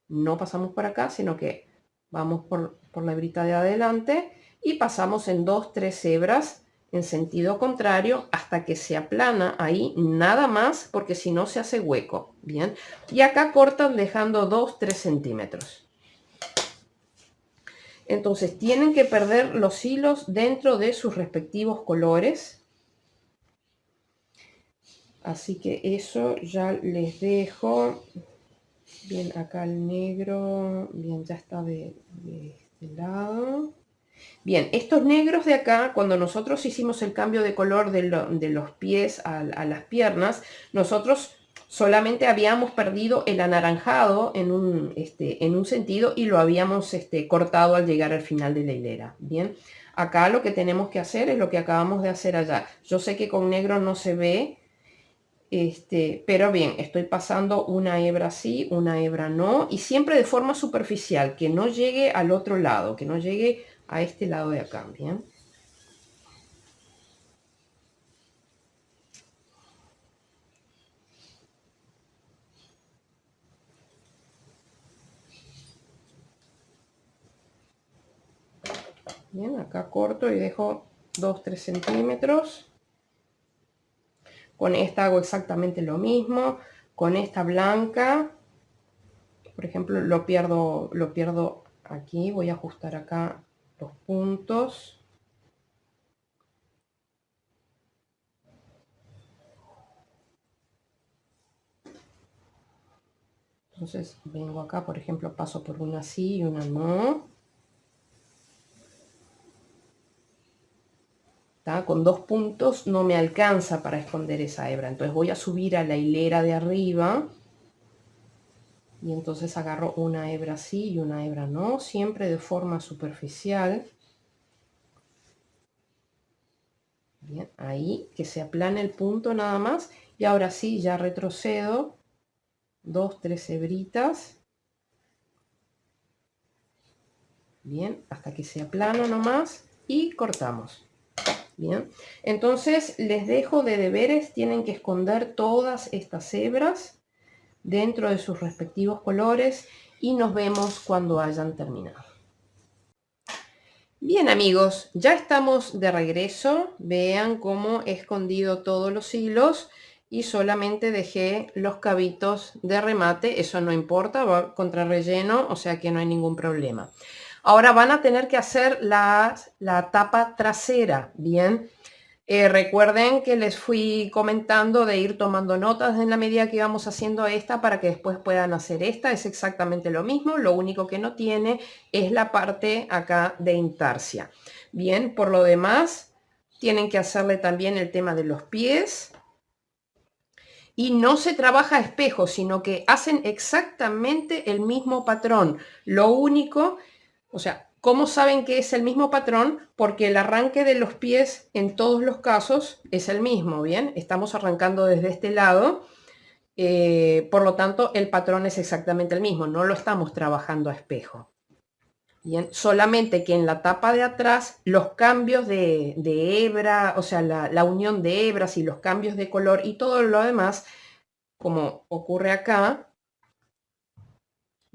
[SPEAKER 1] no pasamos por acá, sino que vamos por la hebrita de adelante y pasamos en 2, 3 hebras en sentido contrario hasta que se aplana ahí, nada más, porque si no se hace hueco, bien. Y acá cortan dejando 2, 3 centímetros. Entonces tienen que perder los hilos dentro de sus respectivos colores. Así que eso ya les dejo. Bien, acá el negro, bien, ya está de este lado. Bien, estos negros de acá, cuando nosotros hicimos el cambio de color de los pies a las piernas, nosotros solamente habíamos perdido el anaranjado en un sentido y lo habíamos cortado al llegar al final de la hilera. Bien, acá lo que tenemos que hacer es lo que acabamos de hacer allá. Yo sé que con negro no se ve, pero bien, estoy pasando una hebra sí, una hebra no, y siempre de forma superficial, que no llegue al otro lado, que no llegue a este lado de acá, bien. Bien, acá corto y dejo 2-3 centímetros. Con esta hago exactamente lo mismo. Con esta blanca, por ejemplo, lo pierdo aquí. Voy a ajustar acá los puntos. Entonces vengo acá, por ejemplo, paso por una sí y una no. ¿Tá? Con 2 puntos no me alcanza para esconder esa hebra. Entonces voy a subir a la hilera de arriba. Y entonces agarro una hebra sí y una hebra no, siempre de forma superficial. Bien, ahí que se aplane el punto nada más. Y ahora sí, ya retrocedo 2, 3 hebritas. Bien, hasta que se aplana nomás y cortamos. Bien, entonces les dejo de deberes, tienen que esconder todas estas hebras dentro de sus respectivos colores y nos vemos cuando hayan terminado. Bien amigos, ya estamos de regreso. Vean cómo he escondido todos los hilos y solamente dejé los cabitos de remate. Eso no importa, va contra relleno, o sea que no hay ningún problema. Ahora van a tener que hacer la tapa trasera, bien. Recuerden que les fui comentando de ir tomando notas en la medida que íbamos haciendo esta para que después puedan hacer esta. Es exactamente lo mismo, lo único que no tiene es la parte acá de intarsia. Bien, por lo demás, tienen que hacerle también el tema de los pies. Y no se trabaja a espejo, sino que hacen exactamente el mismo patrón. Lo único, o sea, ¿cómo saben que es el mismo patrón? Porque el arranque de los pies en todos los casos es el mismo, ¿bien? Estamos arrancando desde este lado, por lo tanto el patrón es exactamente el mismo, no lo estamos trabajando a espejo. Bien, solamente que en la tapa de atrás los cambios de hebra, o sea, la unión de hebras y los cambios de color y todo lo demás, como ocurre acá,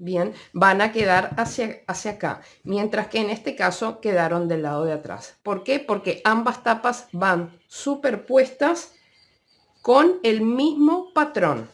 [SPEAKER 1] bien, van a quedar hacia acá, mientras que en este caso quedaron del lado de atrás. ¿Por qué? Porque ambas tapas van superpuestas con el mismo patrón.